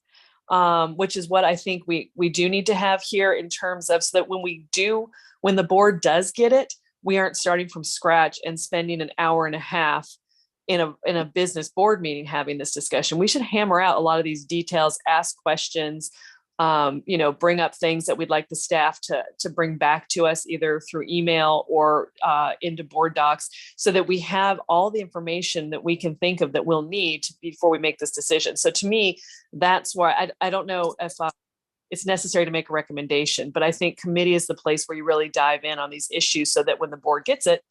which is what I think we do need to have here, in terms of, so that when the board does get it, we aren't starting from scratch and spending an hour and a half in a business board meeting having this discussion. We should hammer out a lot of these details, ask questions, bring up things that we'd like the staff to bring back to us either through email or into board docs, so that we have all the information that we can think of that we'll need before we make this decision. So to me, that's why I don't know if it's necessary to make a recommendation, but I think committee is the place where you really dive in on these issues so that when the board gets it,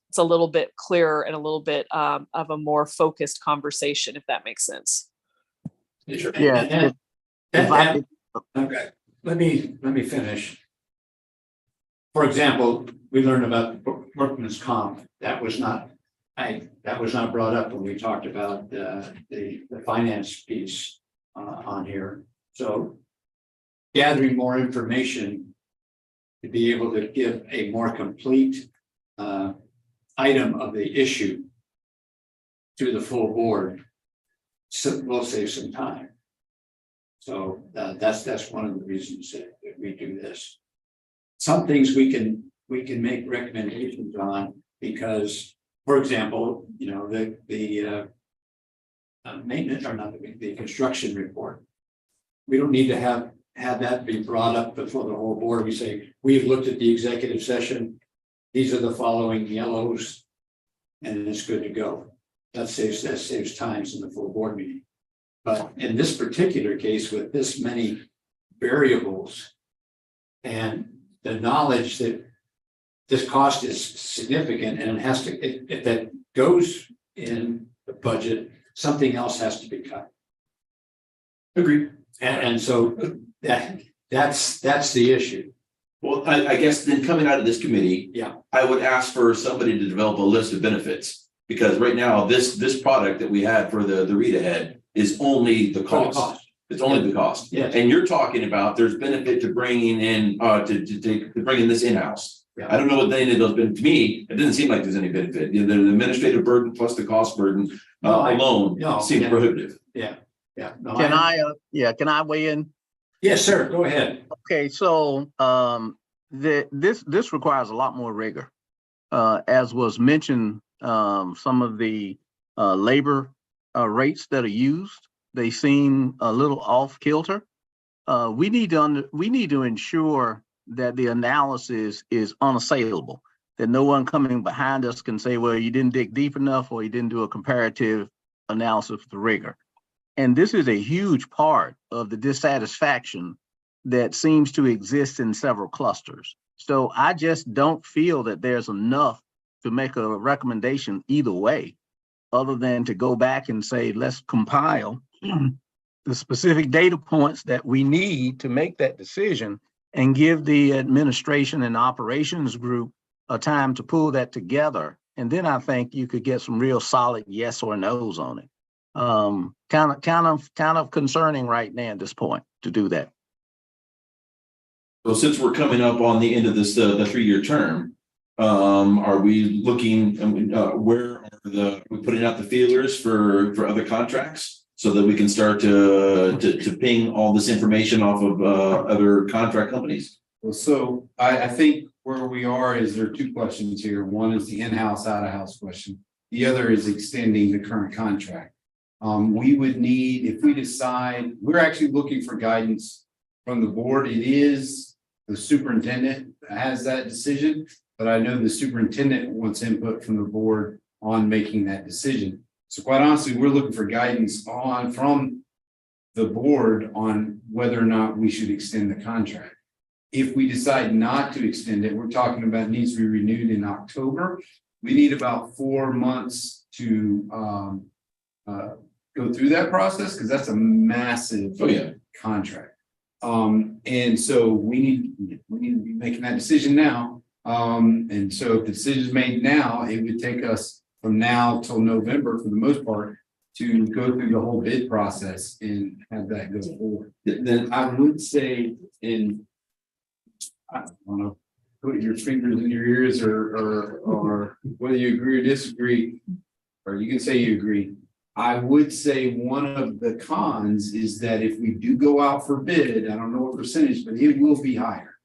it's a little bit clearer and a little bit of a more focused conversation, if that makes sense. Yeah. Okay, let me finish. For example, we learned about workman's comp. That was not brought up when we talked about the finance piece on here. So gathering more information to be able to give a more complete item of the issue to the full board, so we'll save some time. So that's one of the reasons that we do this. Some things we can make recommendations on because, for example, the maintenance or not the construction report. We don't need to have that be brought up before the whole board. We say, we've looked at the executive session. These are the following yellows, and it's good to go. That saves times in the full board meeting. But in this particular case, with this many variables and the knowledge that this cost is significant and it has to, if that goes in the budget, something else has to be cut. Agreed. And so that's the issue. Well, I guess then coming out of this committee. Yeah. I would ask for somebody to develop a list of benefits, because right now, this product that we had for the Read Ahead is only the cost. It's only the cost. Yes. And you're talking about there's benefit to bringing in, to bringing this in-house. Yeah. I don't know what any of those, but to me, it doesn't seem like there's any benefit. The administrative burden plus the cost burden alone seems prohibitive. Yeah. No, Can I weigh in? Yes, sir. Go ahead. Okay, so this requires a lot more rigor. As was mentioned, some of the labor rates that are used, they seem a little off kilter. We need to ensure that the analysis is unassailable, that no one coming behind us can say, well, you didn't dig deep enough or you didn't do a comparative analysis with rigor. And this is a huge part of the dissatisfaction that seems to exist in several clusters. So I just don't feel that there's enough to make a recommendation either way, other than to go back and say, let's compile the specific data points that we need to make that decision and give the administration and operations group a time to pull that together. And then I think you could get some real solid yes or no's on it. Kind of concerning right now at this point to do that. So since we're coming up on the end of this, the 3-year term, are we looking, where are we putting out the feelers for other contracts so that we can start to ping all this information off of other contract companies? Well, so I think where we are is there are two questions here. One is the in-house, out-of-house question. The other is extending the current contract. We would need, if we decide, we're actually looking for guidance from the board. It is the superintendent has that decision, but I know the superintendent wants input from the board on making that decision. So quite honestly, we're looking for guidance from the board on whether or not we should extend the contract. If we decide not to extend it, we're talking about it needs to be renewed in October. We need about 4 months to go through that process because that's a massive contract. And so we need to be making that decision now. And so if the decision is made now, it would take us from now till November for the most part to go through the whole bid process and have that go forward. Then I would say I don't know, put your fingers in your ears or whether you agree or disagree, or you can say you agree. I would say one of the cons is that if we do go out for bid, I don't know what percentage, but it will be higher.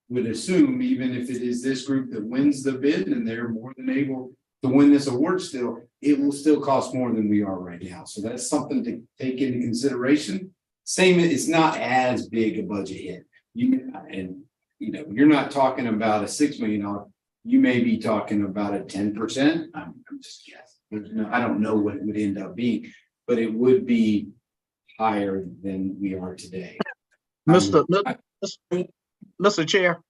Would assume even if it is this group that wins the bid and they're more than able to win this award still, it will still cost more than we are right now. So that's something to take into consideration. same, it's not as big a budget hit. You're not talking about a $6 million, you may be talking about a 10%. I'm just guessing. I don't know what it would end up being, but it would be higher than we are today. Mr. Chair,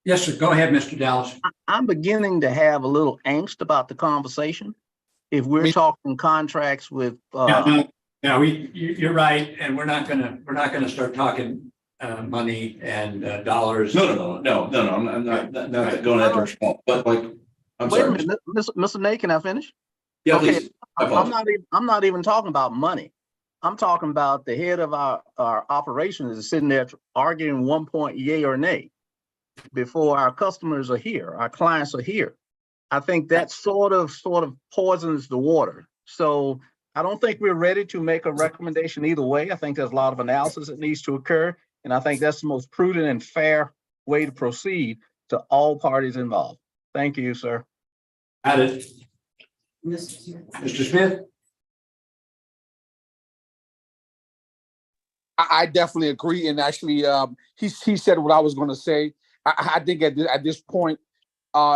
Yes, sir. Go ahead, Mr. Dallas. I'm beginning to have a little angst about the conversation. If we're talking contracts with, Yeah, you're right, and we're not gonna start talking money and dollars. No, I'm not going after a small, but like, I'm wait a sorry. minute, Mr. Nate, can I finish? Yeah, Okay, please. I apologize. I'm not even talking about money. I'm talking about the head of our operations is sitting there arguing 1 point yay or nay before our customers are here, our clients are here. I think that sort of poisons the water. So I don't think we're ready to make a recommendation either way. I think there's a lot of analysis that needs to occur. And I think that's the most prudent and fair way to proceed to all parties involved. Thank you, sir. Got it. Mr. Smith? I definitely agree. And actually, he said what I was going to say. I think at this point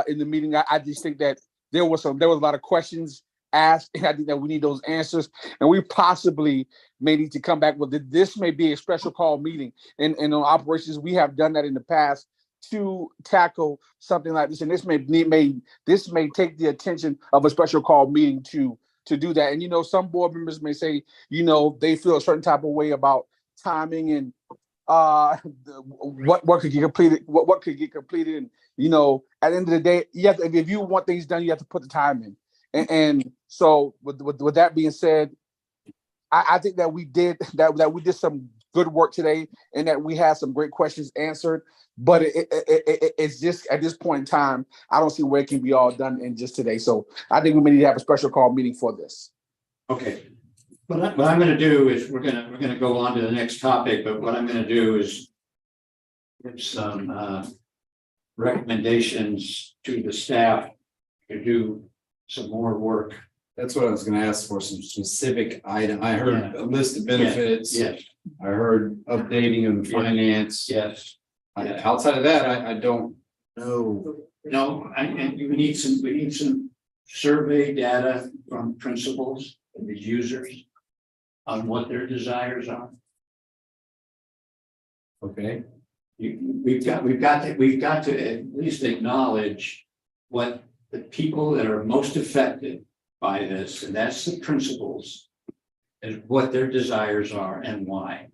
in the meeting, I just think that there was a lot of questions asked, and I think that we need those answers. And we possibly may need to come back with it. This may be a special call meeting. And on operations, we have done that in the past to tackle something like this. And this may take the attention of a special call meeting to do that. And some board members may say, they feel a certain type of way about timing and what could get completed, what could get completed. And at the end of the day, if you want things done, you have to put the time in. And so with that being said, I think that we did some good work today, and that we had some great questions answered. But it's just at this point in time, I don't see where it can be all done in just today. So I think we may need to have a special call meeting for this. Okay. What I'm going to do is we're going to go on to the next topic, but what I'm going to do is give some recommendations to the staff to do some more work. That's what I was gonna ask for, some specific item. I heard a list of benefits. Yes, I heard updating of the finance. yes. Outside of that, I don't know. No, and we need some survey data from principals and the users on what their desires are. Okay. We've got to at least acknowledge what the people that are most affected by this, and that's the principals, and what their desires are and why.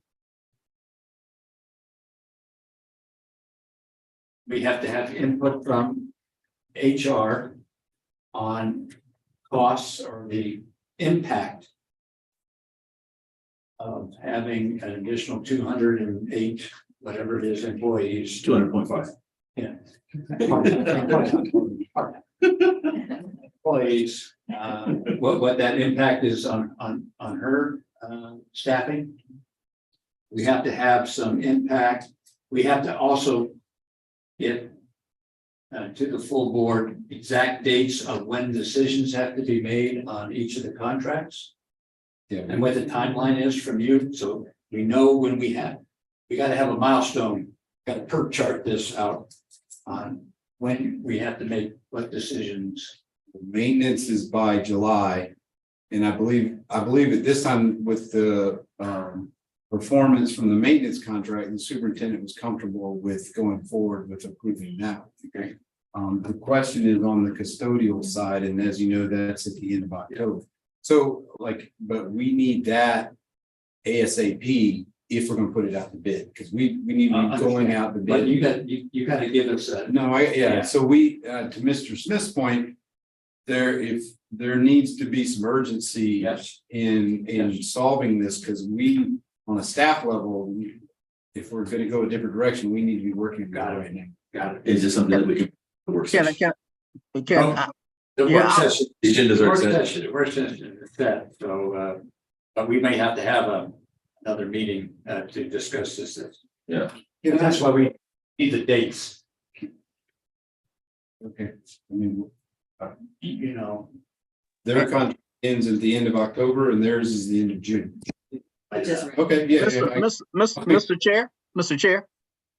We have to have input from HR on costs or the impact of having an additional 208, whatever it is, employees. 200.5. Yeah. Employees, what that impact is on her staffing. We have to have some impact. We have to also get to the full board exact dates of when decisions have to be made on each of the contracts. Yeah. And what the timeline is from you, so we know when we got to have a milestone, got to perk chart this out on when we have to make what decisions. Maintenance is by July. And I believe at this time with the performance from the maintenance contract, the superintendent was comfortable with going forward with approving that. Okay. The question is on the custodial side, and as you know, that's at the end of October. So but we need that ASAP if we're gonna put it out to bid, because we need to be going out to But bid. you got to give us a. No, so we, to Mr. Smith's point, if there needs to be some urgency. Yes. In solving this, because we, on a staff level, if we're gonna go a different direction, we need to be working on that right now. Got it. Is this something that we can work? The The Yeah, work session. The agendas are Work set. session, the work session is set, so, but we may have to have another meeting to discuss this. Yeah. And that's why we need the dates, Okay. I mean, you know. their contract ends at the end of October and theirs is the end of June. I just read. Okay, yeah. Mr. Chair,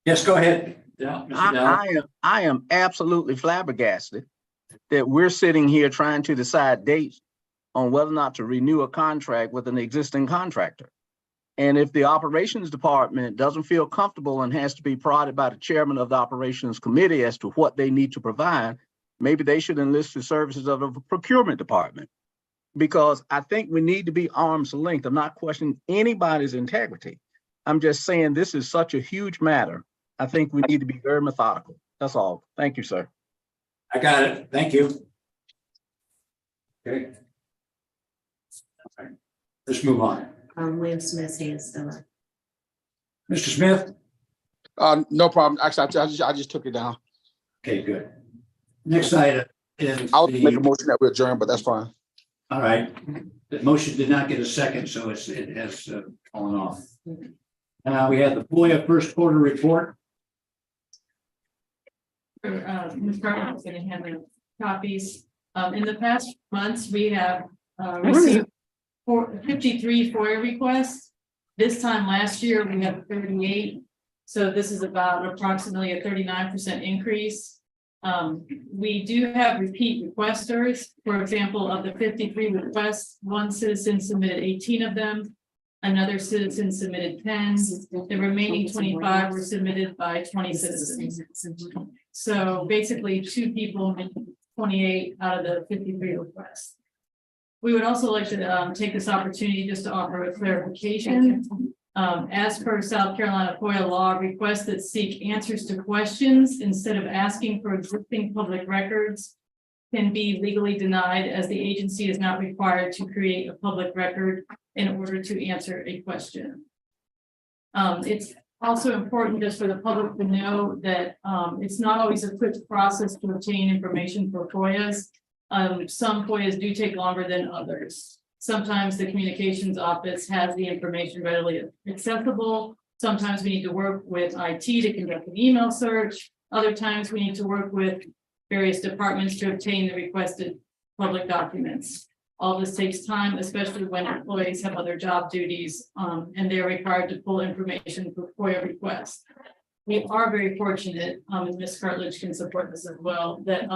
Yes, go ahead. Yeah, Mr. Dowd. I am absolutely flabbergasted that we're sitting here trying to decide dates on whether or not to renew a contract with an existing contractor. And if the operations department doesn't feel comfortable and has to be prodded by the chairman of the operations committee as to what they need to provide, maybe they should enlist the services of the procurement department. Because I think we need to be arm's length. I'm not questioning anybody's integrity. I'm just saying this is such a huge matter. I think we need to be very methodical. That's all. Thank you, sir. I got it. Thank you. Okay. All right. Let's move on. William Smith's hand still up. Mr. Smith? No problem. Actually, I just took it down. Okay, good. Next item is I'll make a the, motion that we adjourn, but that's fine. all right. The motion did not get a second, so it has fallen off. We have the FOIA first quarter report. Ms. Carter is gonna hand the copies. In the past months, we have received 53 FOIA requests. This time last year, we had 38. So this is about approximately a 39% increase. We do have repeat requesters. For example, of the 53 requests, one citizen submitted 18 of them. Another citizen submitted 10. The remaining 25 were submitted by 20 citizens. So basically 2 people made 28 out of the 53 requests. We would also like to take this opportunity just to offer a clarification. As per South Carolina FOIA law, requests that seek answers to questions instead of asking for existing public records can be legally denied, as the agency is not required to create a public record in order to answer a question. It's also important just for the public to know that it's not always a quick process to obtain information for FOIAs. Some FOIAs do take longer than others. Sometimes the communications office has the information readily accessible. Sometimes we need to work with IT to conduct an email search. Other times we need to work with various departments to obtain the requested public documents. All this takes time, especially when employees have other job duties and they're required to pull information for FOIA requests. We are very fortunate, and Ms. Cartledge can support this as well, that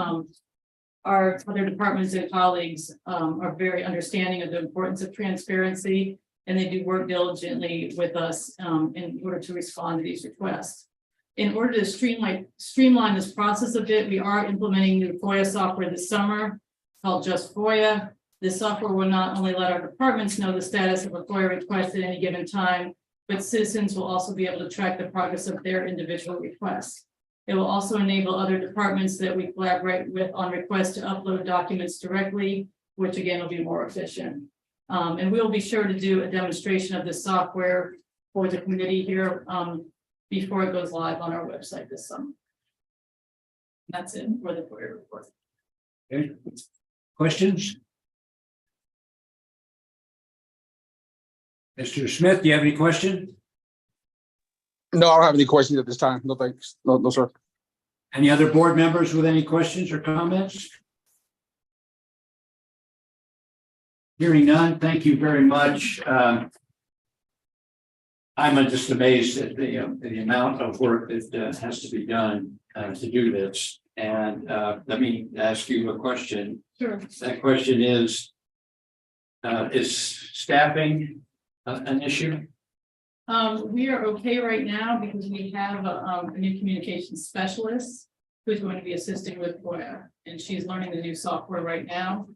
our other departments and colleagues are very understanding of the importance of transparency, and they do work diligently with us in order to respond to these requests. In order to streamline this process a bit, we are implementing new FOIA software this summer called Just FOIA. This software will not only let our departments know the status of a FOIA request at any given time, but citizens will also be able to track the progress of their individual requests. It will also enable other departments that we collaborate with on requests to upload documents directly, which again will be more efficient. And we'll be sure to do a demonstration of this software for the committee here before it goes live on our website this summer. That's it for the FOIA report. Okay. Questions? Mr. Smith, do you have any questions? No, I don't have any questions at this time. No, thanks. No, sir. Any other board members with any questions or comments? Hearing none, thank you very much. I'm just amazed at the amount of work that has to be done to do this. And let me ask you a question. Sure. That question is staffing an issue? We are okay right now because we have a new communications specialist who's going to be assisting with FOIA, and she's learning the new software right now.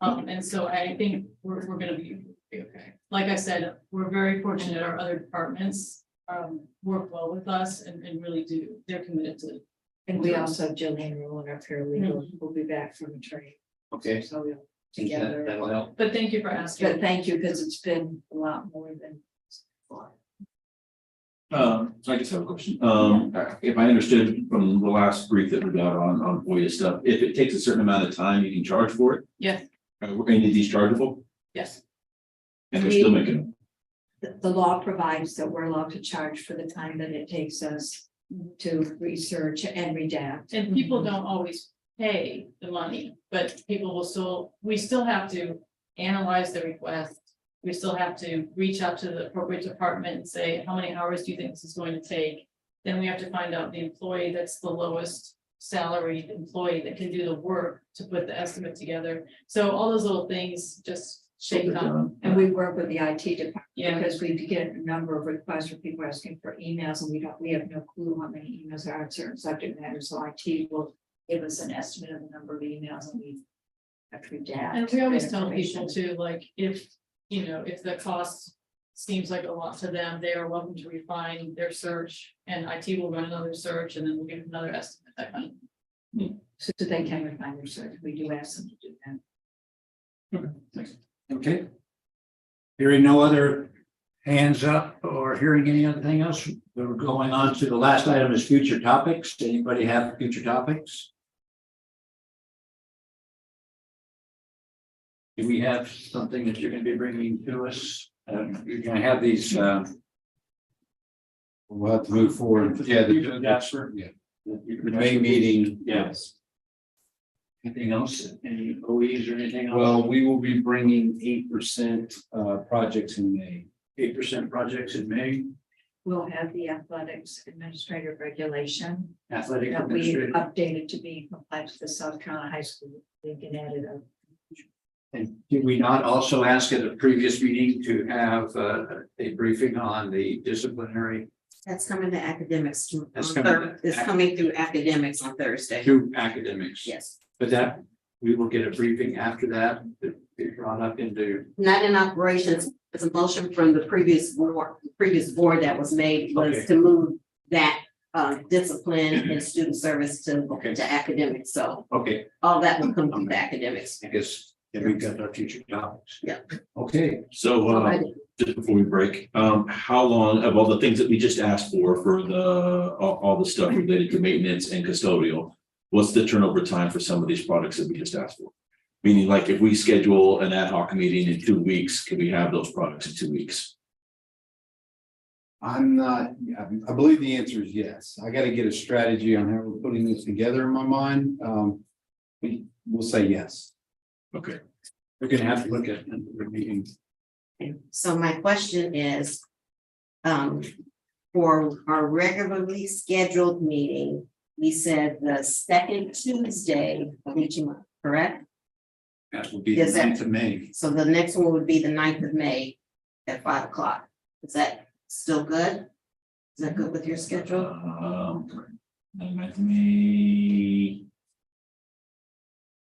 And so I think we're going to be okay. Like I said, we're very fortunate our other departments work well with us and really do. They're committed to. And we also have Jillian Rule, our paralegal, will be back from training. Okay. So we'll together. That'll help. But thank you for asking. But thank you, because it's been a lot more than before. So I just have a question. If I understood from the last brief that we got on FOIA stuff, if it takes a certain amount of time, you can charge for it? Yes. We're going to need these chargeable? Yes. And they're still making them? The law provides that we're allowed to charge for the time that it takes us to research and redact. And people don't always pay the money, but people will we still have to analyze the request, we still have to reach out to the appropriate department and say, how many hours do you think this is going to take? Then we have to find out the employee that's the lowest salaried employee that can do the work to put the estimate together. So all those little things just shake down. And we work with the IT department. Yeah. Because we get a number of requests from people asking for emails and we have no clue how many emails are on certain subject matters. So IT will give us an estimate of the number of emails and we have to redact. And we always that tell information. people too, like, if, you know, if the cost seems like a lot to them, they are welcome to refine their search, and IT will run another search, and then we'll get another estimate, that kind of. So they can refine their search. We do ask them to do that. Okay. Hearing no other hands up or hearing any other thing else, we're going on to the last item is future topics. Anybody have future topics? Do we have something that you're going to be bringing to us? You're going to have these. We'll have to move forward. Yeah, Jasper. yeah. The May meeting. Yes. Anything else? Any OEs or anything else? Well, we will be bringing 8% projects in May. 8% projects in May. We'll have the athletics administrative regulation Athletic that we administrator. updated to be compliant with the South Carolina High School. We can add it up. And did we not also ask at a previous meeting to have a briefing on the disciplinary That's coming to academics. That's on coming to It's coming through academics on Thursday. to academics? Yes, But that, we will get a briefing after that, that be brought up into, not in operations. It's a motion from the previous board that was made was Okay. to move that discipline and student service Okay. to academics. So okay, all that will come through the academics. I guess, then we've got our future topics. Yeah. Okay, So, just before we break, how long of all the things that we just asked for all the stuff related to maintenance and custodial? What's the turnover time for some of these products that we just asked for? Meaning like if we schedule an ad hoc meeting in 2 weeks, can we have those products in 2 weeks? I'm not, I believe the answer is yes. I gotta get a strategy on how we're putting this together in my mind. We'll say yes. Okay. we're gonna have to look at the meeting. So my question is, for our regularly scheduled meeting, we said the second Tuesday of each month, correct? That will be the Is that- 9th of May. So the next one would be the 9th of May at 5 o'clock. Is that still good? Is that good with your schedule? Me.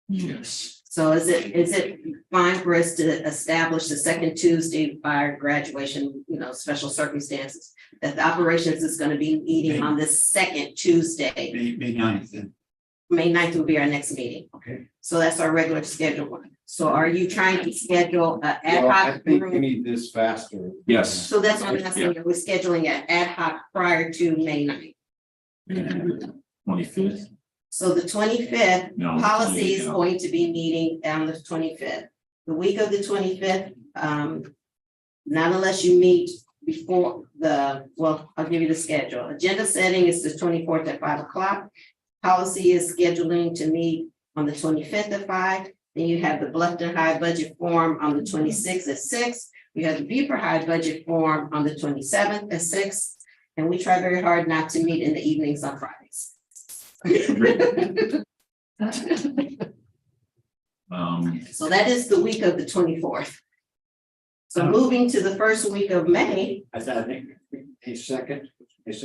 Yes. So is it fine for us to establish the second Tuesday by graduation, special circumstances? That the operations is going to be meeting on this second Tuesday. May 9th, then. May 9th will be our next meeting. Okay. So that's our regular schedule one. So are you trying to schedule an ad Well, I hoc? think we room? need this faster. Yes. So that's what I'm asking. We're scheduling an ad hoc prior to May 9th. 25th. So the 25th, No. policy is 20th, going to be meeting on the 25th. The week of the 25th, not unless you meet before I'll give you the schedule. Agenda setting is the 24th at 5 o'clock. Policy is scheduling to meet on the 25th at 5. Then you have the Bluffton High Budget Forum on the 26th at 6. You have the Beaufort High Budget Forum on the 27th at 6. And we try very hard not to meet in the evenings on Fridays. So that is the week of the 24th. So moving to the first week of May I think a second. is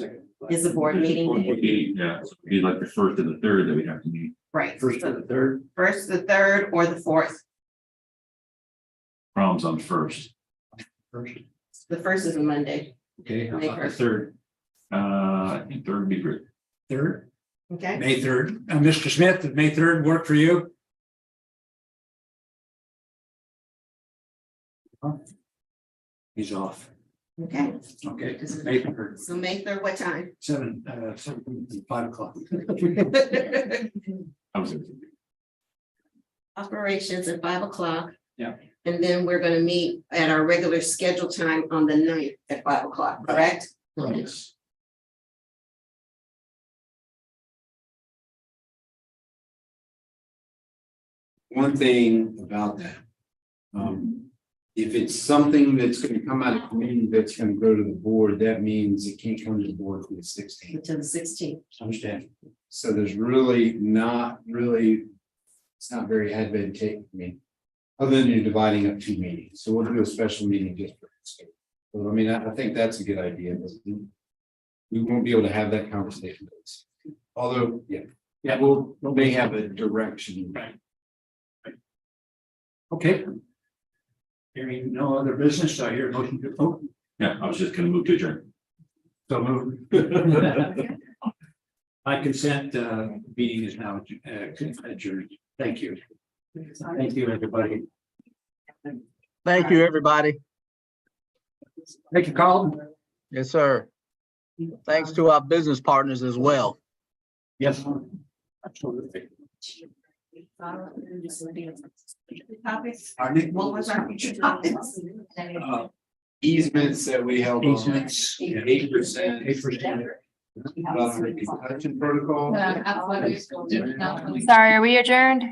a board meeting. Yeah, so it'd be like the 1st and the 3rd that we have to meet. Right. First or the third. First, the 3rd, or the 4th. Problems on 1st. First. The 1st is a Monday. Okay, how May about the 1st. third? I think 3rd would be great. Third, Okay. May 3rd. Mr. Smith, did May 3rd work for you? He's off. Okay. Okay, May 3rd, So May 3rd, what time? 5 o'clock. I was. Operations at 5 o'clock. Yeah. And then we're gonna meet at our regular scheduled time on the 9th at 5 o'clock, correct? Yes. One thing about that. if it's something that's gonna come out of committee that's gonna go to the board, that means it can't come to the board for the 16th. Until the 16th. Understand? So there's really not really, it's not very advantageous, I mean, other than you're dividing up two meetings. So we'll do a special meeting just for this. So, I mean, I think that's a good idea. But we won't be able to have that conversation. Although, yeah, Yeah, we may have a direction. Right. Okay. Hearing no other business, I hear a motion to vote. Yeah, I was just gonna move to adjourn. So moved. By consent, meeting is now adjourned. Thank you. Thank you, everybody. Thank you, everybody. Thank you, Carlton. Yes, sir. Thanks to our business partners as well. Yes. Absolutely. Topics? What was our future topics? Easements that we held on. Easements. 8%. 8%. Concussion protocol. athletics. Sorry, are we adjourned?